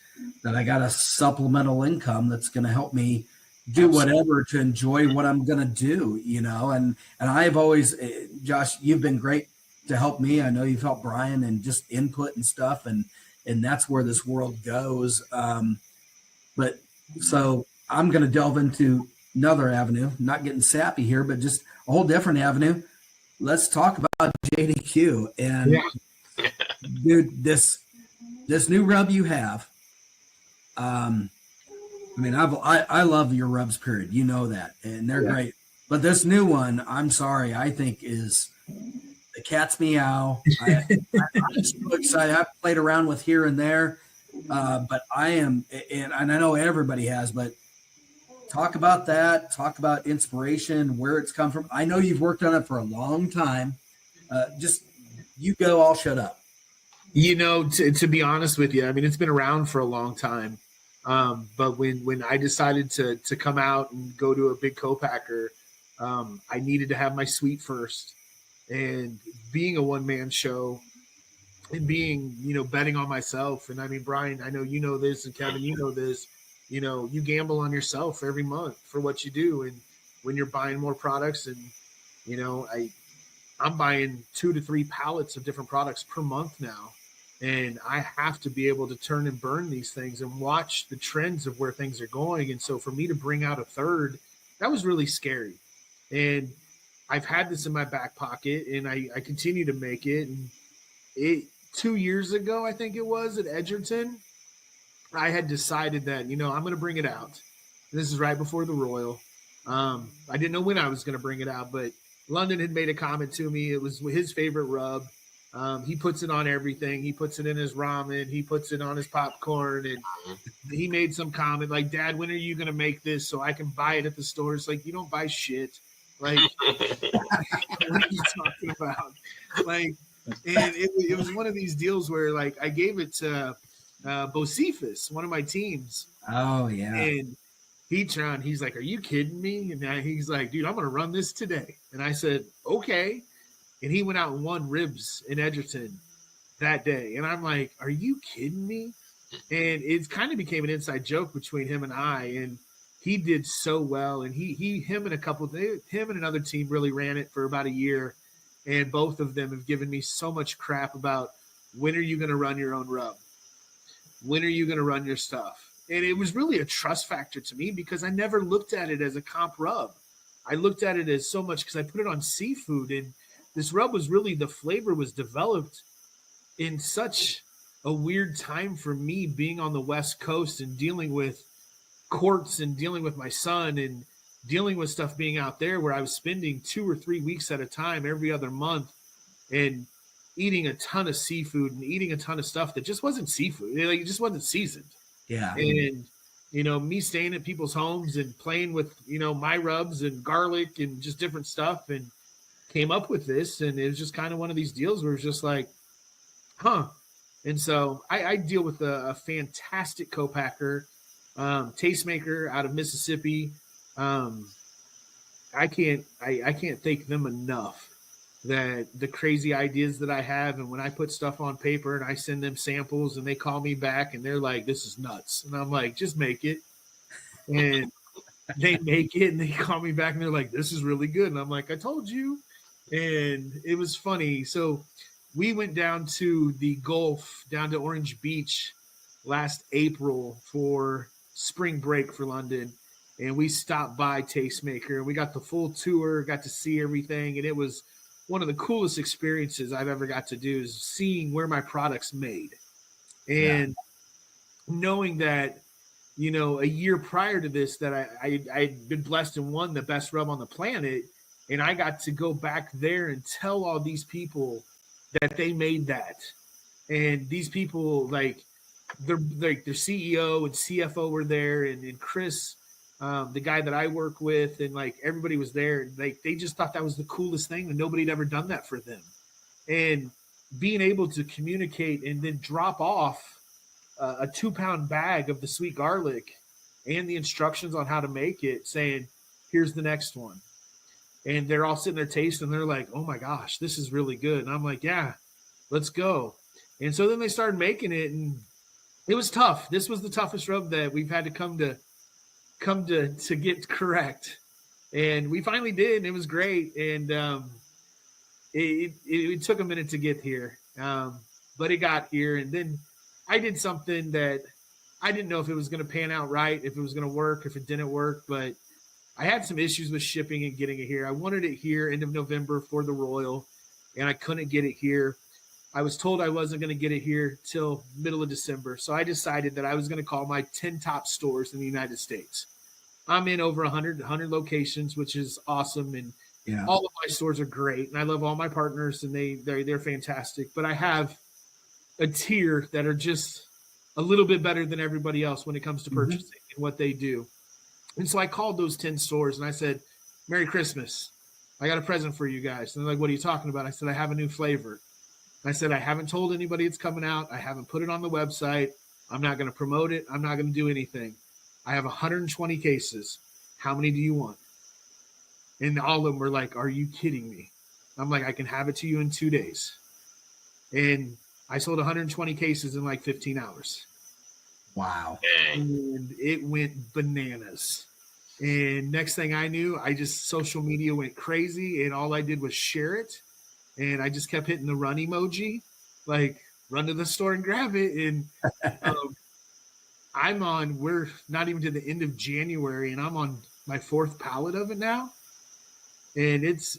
that I got a supplemental income that's going to help me do whatever to enjoy what I'm going to do, and I've always, Josh, you've been great to help me. I know you've helped Brian and just input and stuff. And that's where this world goes. But so I'm going to delve into another avenue, not getting sappy here, but just a whole different avenue. Let's talk about JDQ and dude, this new rub you have, I mean, I love your rubs, period. You know that, and they're great. But this new one, I'm sorry, I think is the cat's meow. I'm so excited. I've played around with here and there, but I am, and I know everybody has, but talk about that. Talk about inspiration, where it's come from. I know you've worked on it for a long time. Just you go, I'll shut up. To be honest with you, I mean, it's been around for a long time. But when I decided to come out and go to a big co-packer, I needed to have my suite first. And being a one-man show and being, betting on myself. And I mean, Brian, I know you know this, and Kevin, you know this. You gamble on yourself every month for what you do. And when you're buying more products, and, I'm buying 2 to 3 pallets of different products per month now. And I have to be able to turn and burn these things and watch the trends of where things are going. And so for me to bring out a third, that was really scary. And I've had this in my back pocket, and I continue to make it. And 2 years ago, I think it was, at Edgerton, I had decided that, I'm going to bring it out. This is right before the Royal. I didn't know when I was going to bring it out, but London had made a comment to me. It was his favorite rub. He puts it on everything. He puts it in his ramen. He puts it on his popcorn. And he made some comment like, Dad, when are you going to make this so I can buy it at the store? It's like, you don't buy shit. Like, what are you talking about? Like, and it was one of these deals where, like, I gave it to Bocephus, one of my teams. Oh, yeah. And he's like, are you kidding me? And he's like, dude, I'm going to run this today. And I said, okay. And he went out and won ribs in Edgerton that day. And I'm like, are you kidding me? And it kind of became an inside joke between him and I. And he did so well. And him and another team really ran it for about a year. And both of them have given me so much crap about, when are you going to run your own rub? When are you going to run your stuff? And it was really a trust factor to me, because I never looked at it as a comp rub. I looked at it as so much because I put it on seafood, and this rub was really, the flavor was developed in such a weird time for me, being on the West Coast and dealing with courts and dealing with my son and dealing with stuff being out there, where I was spending 2 or 3 weeks at a time every other month and eating a ton of seafood and eating a ton of stuff that just wasn't seafood. It just wasn't seasoned. Yeah. And, me staying at people's homes and playing with, my rubs and garlic and just different stuff. And came up with this, and it was just kind of one of these deals where it's just like, huh. And so I deal with a fantastic co-packer, tastemaker out of Mississippi. I can't thank them enough that the crazy ideas that I have, and when I put stuff on paper and I send them samples and they call me back and they're like, this is nuts. And I'm like, just make it. And they make it and they call me back and they're like, this is really good. And I'm like, I told you. And it was funny. So we went down to the Gulf, down to Orange Beach last April for spring break for London. And we stopped by Tastemaker and we got the full tour, got to see everything. And it was one of the coolest experiences I've ever got to do, is seeing where my product's made. And knowing that, you know, a year prior to this, that I'd been blessed and won the best rub on the planet. And I got to go back there and tell all these people that they made that. And these people, like their CEO and CFO were there, and Chris, the guy that I work with, and like everybody was there. And like they just thought that was the coolest thing, and nobody had ever done that for them. And being able to communicate and then drop off a 2-pound bag of the sweet garlic and the instructions on how to make it, saying, here's the next one. And they're all sitting there tasting, and they're like, oh my gosh, this is really good. And I'm like, yeah, let's go. And so then they started making it, and it was tough. This was the toughest rub that we've had to come to get correct. And we finally did, and it was great. And it took a minute to get here. But it got here. And then I did something that I didn't know if it was going to pan out right, if it was going to work, if it didn't work, but I had some issues with shipping and getting it here. I wanted it here end of November for the Royal, and I couldn't get it here. I was told I wasn't going to get it here till middle of December. So I decided that I was going to call my 10 top stores in the United States. I'm in over 100 locations, which is awesome. And all of my stores are great. And I love all my partners, and they're fantastic. But I have a tier that are just a little bit better than everybody else when it comes to purchasing and what they do. And so I called those 10 stores and I said, Merry Christmas. I got a present for you guys. And they're like, what are you talking about? I said, I have a new flavor. I said, I haven't told anybody it's coming out. I haven't put it on the website. I'm not going to promote it. I'm not going to do anything. I have 120 cases. How many do you want? And all of them were like, are you kidding me? I'm like, I can have it to you in 2 days. And I sold 120 cases in like 15 hours. Wow. And it went bananas. And next thing I knew, social media went crazy, and all I did was share it. And I just kept hitting the run emoji, like run to the store and grab it. And we're not even to the end of January, and I'm on my 4th pallet of it now. And it's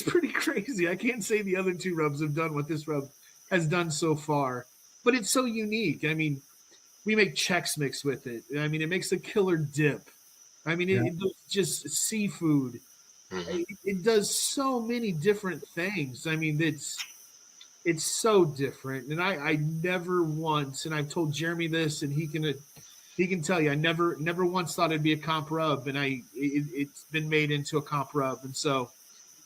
pretty crazy. I can't say the other 2 rubs have done what this rub has done so far, but it's so unique. I mean, we make Chex Mix with it. I mean, it makes a killer dip. I mean, it does just seafood. It does so many different things. I mean, it's so different. And I never once, and I've told Jeremy this, and he can tell you, I never once thought it'd be a comp rub, and it's been made into a comp rub. And so,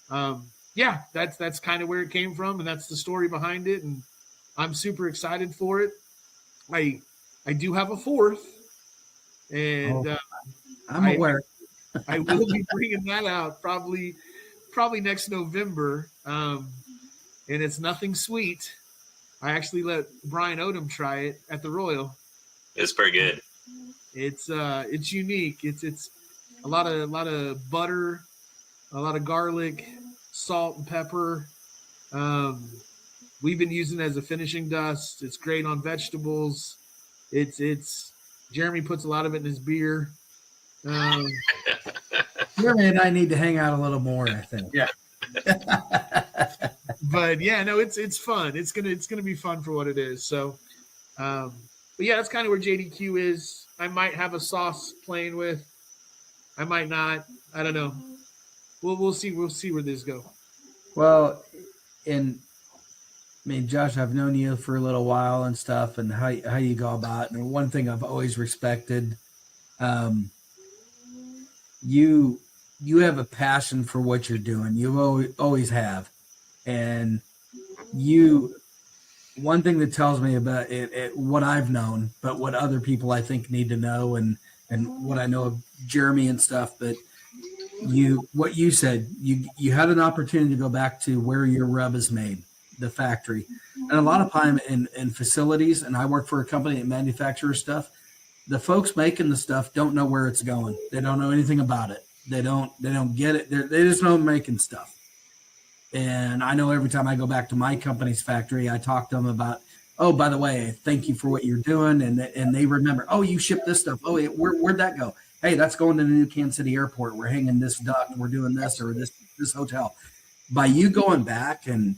that's kind of where it came from, and that's the story behind it. And I'm super excited for it. I do have a 4th, and I'm aware. I will be bringing that out probably next November. And it's nothing sweet. I actually let Brian Odom try it at the Royal. It's pretty good. It's unique. It's a lot of butter, a lot of garlic, salt and pepper. We've been using it as a finishing dust. It's great on vegetables. It's Jeremy puts a lot of it in his beer. Jeremy and I need to hang out a little more, I think. Yeah. But yeah, no, it's fun. It's gonna be fun for what it is. So, but yeah, that's kind of where JDQ is. I might have a sauce playing with. I might not. I don't know. We'll see. We'll see where this go. Well, Josh, I've known you for a little while and stuff, and how you go about it. And one thing I've always respected, you you have a passion for what you're doing. You always have. And one thing that tells me about it, what I've known, but what other people I think need to know, and what I know of Jeremy and stuff, but what you said, you had an opportunity to go back to where your rub is made, the factory. And a lot of time in facilities, and I work for a company that manufactures stuff, the folks making the stuff don't know where it's going. They don't know anything about it. They don't get it. They just know making stuff. And I know every time I go back to my company's factory, I talk to them about, oh, by the way, thank you for what you're doing. And they remember, oh, you shipped this stuff. Oh, where'd that go? Hey, that's going to the new Kansas City airport. We're hanging this duct. We're doing this or this hotel. By you going back and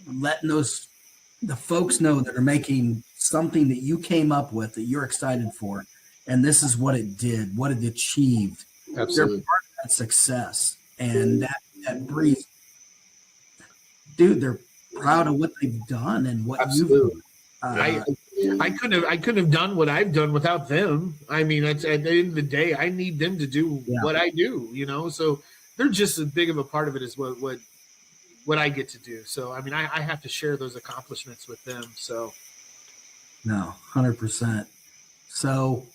letting the folks know that are making something that you came up with that you're excited for, and this is what it did, what it achieved. Absolutely. They're part of that success, and that breeds. Dude, they're proud of what they've done and what Absolutely. you've done. I couldn't have done what I've done without them. I mean, at the end of the day, I need them to do what I do, you know. So they're just as big of a part of it as what I get to do. So I mean, I have to share those accomplishments with them. So no, 100%. So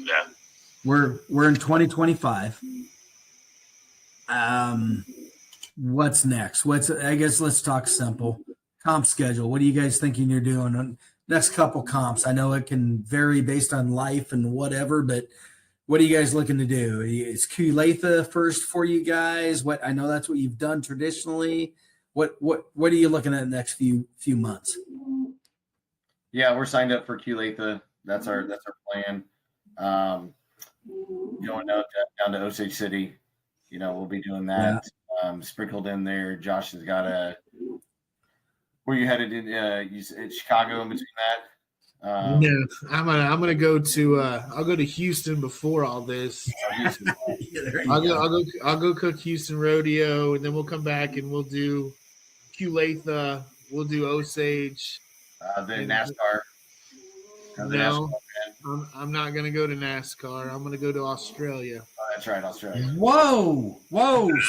Yeah. we're in 2025. What's next? I guess let's talk simple. Comp schedule. What are you guys thinking you're doing on next couple comps? I know it can vary based on life and whatever, but what are you guys looking to do? Is Kulatha first for you guys? What, I know that's what you've done traditionally. What are you looking at the next few months? Yeah, we're signed up for Kulatha. That's our plan. Going down to Osage City. You know, we'll be doing that. Sprinkled in there. Josh has got where you headed in Chicago in between that. no, I'm gonna go to I'll go to Houston before all this. I'll go cook Houston Rodeo, and then we'll come back and we'll do Kulatha, we'll do Osage. Then NASCAR. No, I'm not gonna go to NASCAR. I'm gonna go to Australia. Oh, that's right, Australia. Whoa!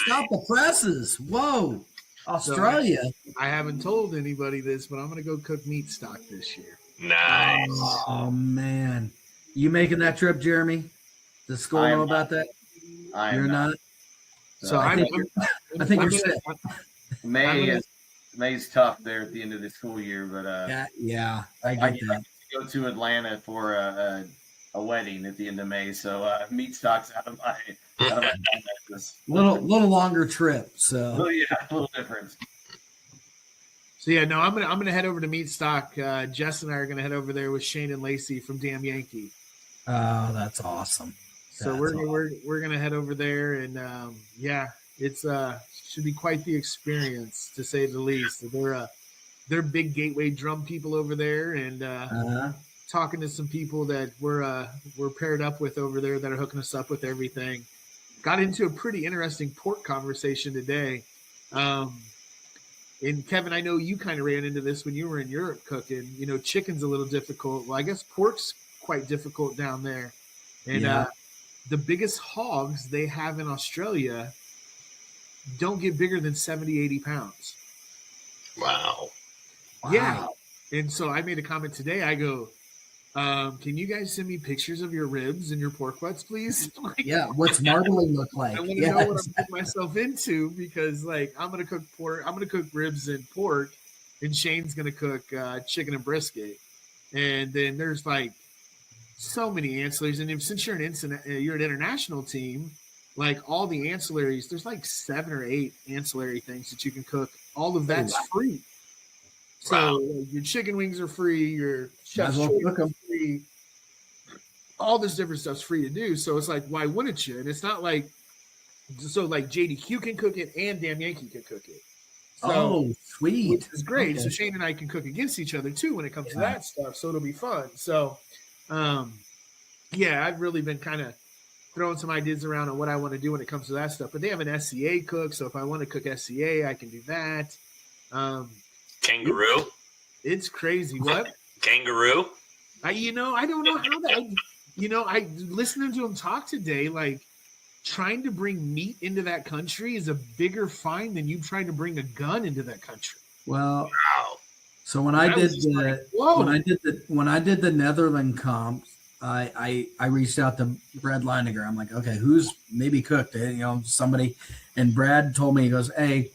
Stop the presses! Whoa! Australia. So I haven't told anybody this, but I'm going to go cook meat stock this year. Nice. Oh man, you making that trip, Jeremy? Does school know about that? You're not. So I think you're set. May's tough there at the end of the school year, but yeah, I get that. I go to Atlanta for a wedding at the end of May, so meat stock's out of my little longer trip. So a little difference. So yeah, no, I'm gonna head over to meat stock. Jess and I are gonna head over there with Shane and Lacey from Damn Yankee. Oh, that's awesome. So we're gonna head over there, and it's should be quite the experience to say the least. They're big Gateway drum people over there, and talking to some people that we're paired up with over there that are hooking us up with everything. Got into a pretty interesting pork conversation today. And Kevin, I know you kind of ran into this when you were in Europe cooking. You know, chicken's a little difficult. Well, I guess pork's quite difficult down there. And the biggest hogs they have in Australia don't get bigger than 70, 80 pounds. Wow. Yeah. And so I made a comment today. I go, can you guys send me pictures of your ribs and your pork butts, please? What's marbling look like? I want to know what I'm putting myself into, because I'm going to cook pork. I'm going to cook ribs and pork, and Shane's going to cook chicken and brisket. And then there's so many ancillaries. And since you're an international team, all the ancillaries, there's 7 or 8 ancillary things that you can cook. All of that's free. So your chicken wings are free, your chef's choice is free, all this different stuff's free to do. So it's why wouldn't you? And it's not JDQ can cook it and Damn Yankee can cook it. So, sweet. Which is great. Okay. So Shane and I can cook against each other too when it comes to that stuff. So it'll be fun. So, I've really been kind of throwing some ideas around on what I want to do when it comes to that stuff. But they have an SCA cook. So if I want to cook SCA, I can do that. Kangaroo? It's crazy. What? Kangaroo? I don't know how that. I listening to him talk today. trying to bring meat into that country is a bigger fine than you trying to bring a gun into that country. Well, Wow. so when And I I was did just like, the whoa. when I did the Netherlands comps, I reached out to Brad Leiniger. I'm like, okay, who's maybe cooked it? You know, somebody. And Brad told me, he goes, hey,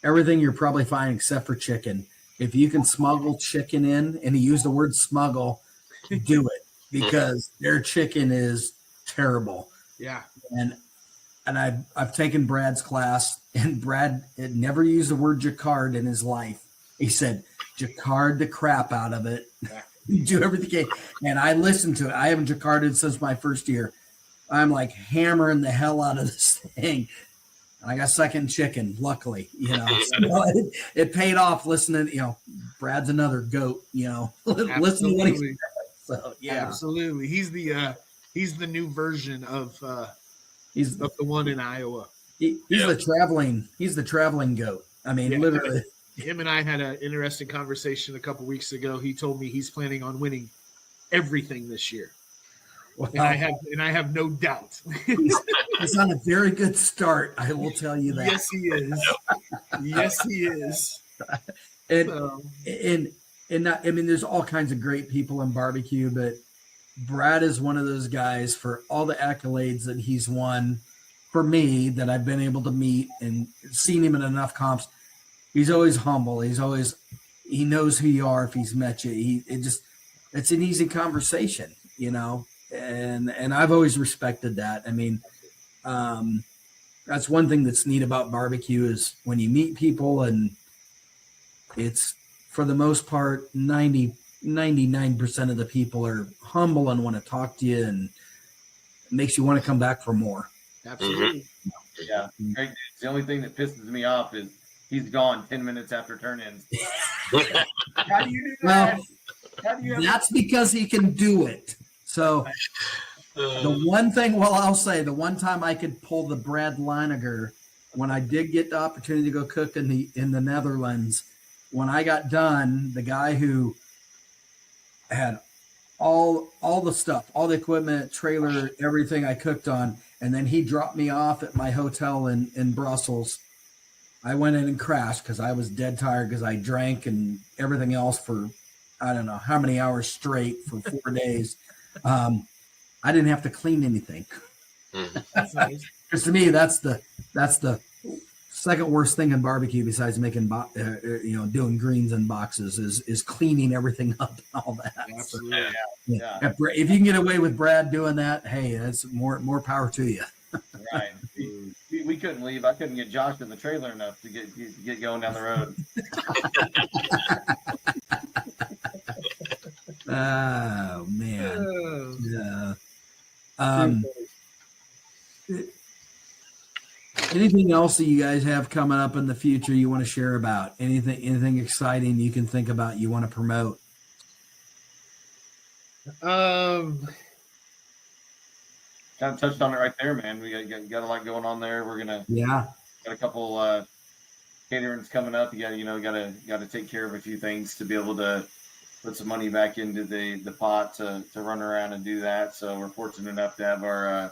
everything you're probably fine except for chicken. If you can smuggle chicken in, and he used the word smuggle, do it because their chicken is terrible. Yeah. And I've taken Brad's class, and Brad had never used the word jacquard in his life. He said, jacquard the crap out of it. Do everything. And I listened to it. I haven't jacquarded since my first year. I'm like hammering the hell out of this thing. And I got second chicken, luckily, you know. So it paid off listening, you know, Brad's another goat, you know. Listen to what he's saying. So yeah. Absolutely. He's the new version of He's the one in Iowa. he's the traveling goat. I mean, Yeah. literally. Him and I had an interesting conversation a couple weeks ago. He told me he's planning on winning everything this year. Well, And I have no doubt. he's on a very good start. I will tell you that. Yes, he is. Yes, he is. And So, not, I mean, there's all kinds of great people in barbecue, but Brad is one of those guys for all the accolades that he's won for me that I've been able to meet and seen him in enough comps. He's always humble. He knows who you are if he's met you. It's an easy conversation, you know, and I've always respected that. I mean, that's one thing that's neat about barbecue is when you meet people, and it's for the most part, 99% of the people are humble and want to talk to you, and it makes you want to come back for more. absolutely. Yeah, Greg, the only thing that pisses me off is he's gone 10 minutes after turn-ins. How do you do that? How do you That's because he can do it. So the one thing, well, I'll say the one time I could pull the Brad Leiniger, when I did get the opportunity to go cook in the Netherlands, when I got done, the guy who had all the stuff, all the equipment, trailer, everything I cooked on, and then he dropped me off at my hotel in Brussels. I went in and crashed because I was dead tired because I drank and everything else for I don't know how many hours straight for 4 days. I didn't have to clean anything. That's nice. Because to me, that's the second worst thing in barbecue besides making doing greens in boxes is cleaning everything up and all that. Absolutely. Yeah. If you can get away with Brad doing that, hey, that's more power to you. Right. We couldn't leave. I couldn't get Josh in the trailer enough to get going down the road. Oh man. Oh. Yeah. Anything else that you guys have coming up in the future you want to share about? Anything exciting you can think about you want to promote? Kind of touched on it right there, man. We got a lot going on there. We're gonna got a couple caterings coming up. You got to take care of a few things to be able to put some money back into the pot to run around and do that. So we're fortunate enough to have our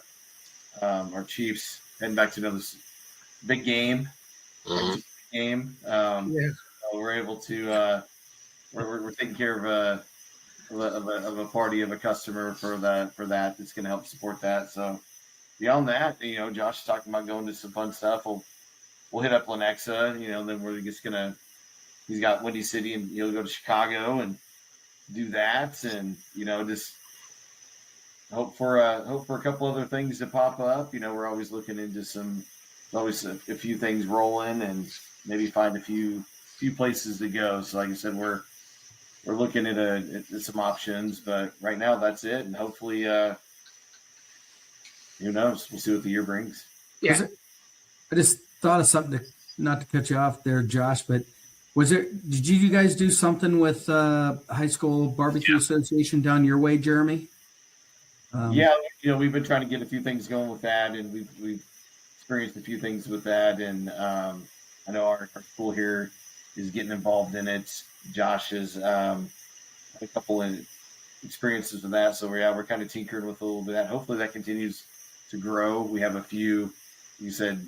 Chiefs heading back to another big game. Mhm. So we're able to we're taking care of a party of a customer for that. It's going to help support that. So beyond that, Josh is talking about going to some fun stuff. We'll hit up Lenexa, then we're just he's got Windy City, and he'll go to Chicago and do that, and just hope for a couple other things to pop up. We're always looking into always a few things rolling, and maybe find a few places to go. So like I said, we're looking at some options, but right now that's it, and hopefully who knows, we'll see what the year brings. Yeah. I just thought of something not to cut you off there, Josh, but did you guys do something with High School Barbecue Association down your way, Jeremy? We've been trying to get a few things going with that, and we've experienced a few things with that, and I know our school here is getting involved in it. Josh has had a couple of experiences with that, so we're kind of tinkering with a little bit of that. Hopefully that continues grow. We have a few, you said,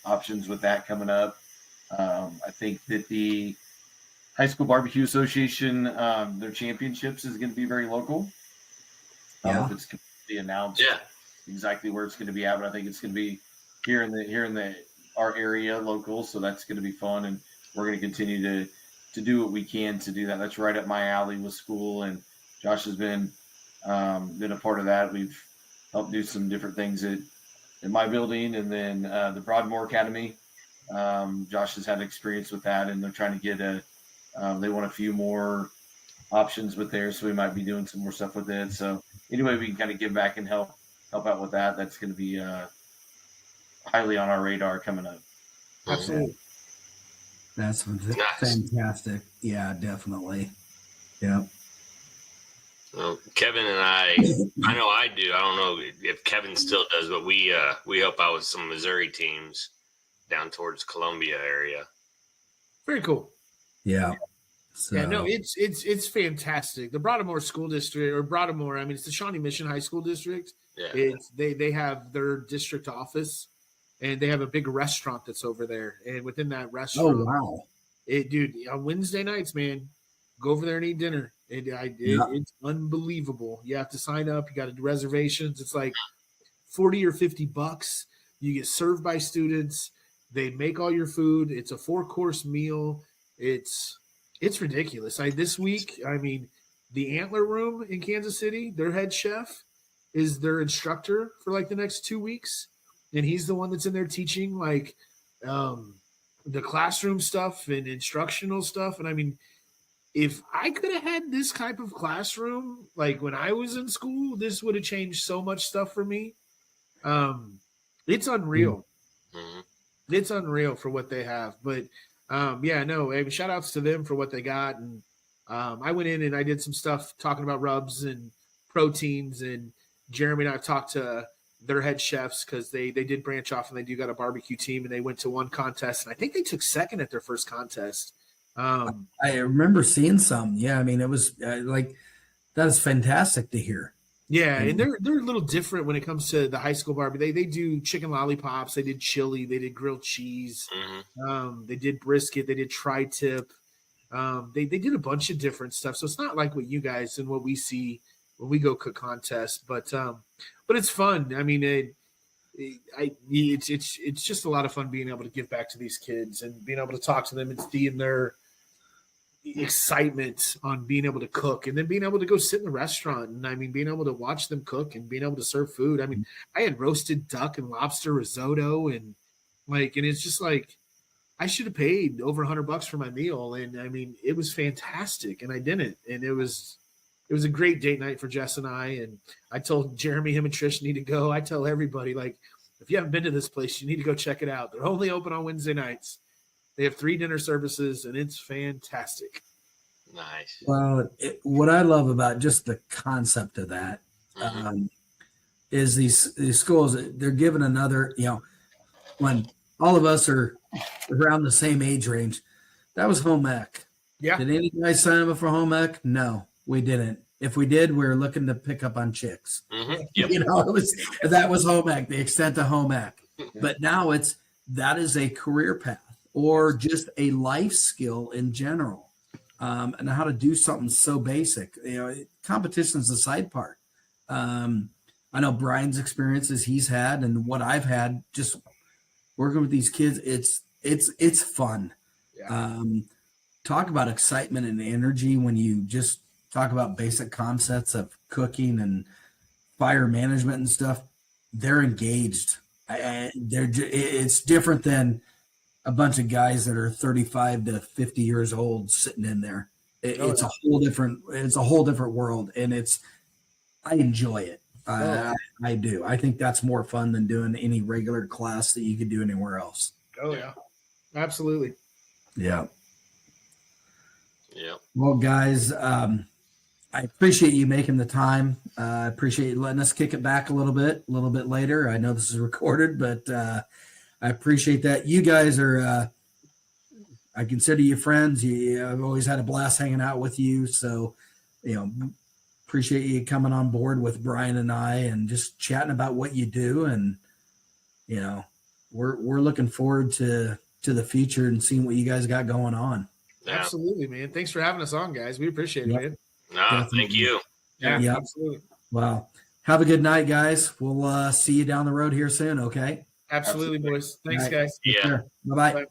options with that coming up. I think that the High School Barbecue Association, their championships is going to be very local. I don't know if it's completely announced exactly where it's going to be at, but I think it's going to be here in our area local. So that's going to be fun, and we're going to continue to do what we can to do that. That's right up my alley with school, and Josh has been a part of that. We've helped do some different things in my building, and then the Broadmoor Academy. Josh has had experience with that, and they're trying to get they want a few more options with theirs, so we might be doing some more stuff with it. So anyway, we can kind of give back and help out with that. That's going to be highly on our radar coming up. Absolutely. That's fantastic. Yeah, definitely. Yeah. Well, Kevin and I know I do. I don't know if Kevin still does, but we help out with some Missouri teams down towards Columbia area. Very cool. Yeah. So. Yeah, no, it's fantastic. The Broadmoor School District, or Broadmoor, I mean, it's the Shawnee Mission High School District. Yeah. They have their district office, and they have a big restaurant that's over there. And within that restaurant, wow, dude, on Wednesday nights, man, go over there and eat dinner. It's unbelievable. You have to sign up. You got to do reservations. It's like $40 or $50. You get served by students. They make all your food. It's a 4-course meal. It's ridiculous. This week, I mean, the Antler Room in Kansas City, their head chef is their instructor for like the next 2 weeks. And he's the one that's in there teaching like the classroom stuff and instructional stuff. And I mean, if I could have had this type of classroom, like when I was in school, this would have changed so much stuff for me. It's unreal. Mm-hmm. It's unreal for what they have. But shout outs to them for what they got. And I went in and I did some stuff talking about rubs and proteins, and Jeremy and I talked to their head chefs because they did branch off, and they do got a barbecue team, and they went to one contest, and I think they took second at their first contest. I remember seeing some. Yeah, I mean, it was that is fantastic to hear. Yeah, and they're a little different when it comes to the high school barbecue. They do chicken lollipops, they did chili, they did grilled cheese, they did brisket, they did tri-tip. They did a bunch of different stuff. So it's not like what you guys and what we see when we go cook contests, but it's fun. I mean, it's just a lot of fun being able to give back to these kids and being able to talk to them and seeing their excitement on being able to cook, and then being able to go sit in the restaurant, and I mean, being able to watch them cook and being able to serve food. I mean, I had roasted duck and lobster risotto, and it's just like I should have paid over $100 for my meal, and I mean, it was fantastic, and I didn't, and it was a great date night for Jess and I. And I told Jeremy, him and Trish need to go. I tell everybody, like, if you haven't been to this place, you need to go check it out. They're only open on Wednesday nights. They have 3 dinner services, and it's fantastic. Nice. Well, what I love about just the concept of that is these schools, they're given another, when all of us are around the same age range, that was home ec. Yeah. Did any guys sign up for home ec? No, we didn't. If we did, we were looking to pick up on chicks. Mm-hmm. Yep. That was home ec, the extent of home ec. But now that is a career path or just a life skill in general, and how to do something so basic. Competition is the side part. I know Brian's experiences he's had and what I've had just working with these kids. It's fun. Yeah. Talk about excitement and energy when you just talk about basic concepts of cooking and fire management and stuff. They're engaged. It's different than a bunch of guys that are 35 to 50 years old sitting in there. It's a whole different world, and I enjoy it. I do. I think that's more fun than doing any regular class that you could do anywhere else. Oh yeah, absolutely. Yeah. Yeah. Well, guys, I appreciate you making the time. I appreciate you letting us kick it back a little bit later. I know this is recorded, but I appreciate that. You guys are, I consider you friends. I've always had a blast hanging out with you. So, appreciate you coming on board with Brian and I and just chatting about what you do. And, you know, we're looking forward to the future and seeing what you guys got going on. Yeah. Absolutely, man. Thanks for having us on, guys. We appreciate it, Yep. man. No, thank you. Yeah, Yep. absolutely. Wow. Have a good night, guys. We'll see you down the road here soon. Okay. Absolutely, boys. Thanks, All right. guys. Yeah. Bye bye. Bye.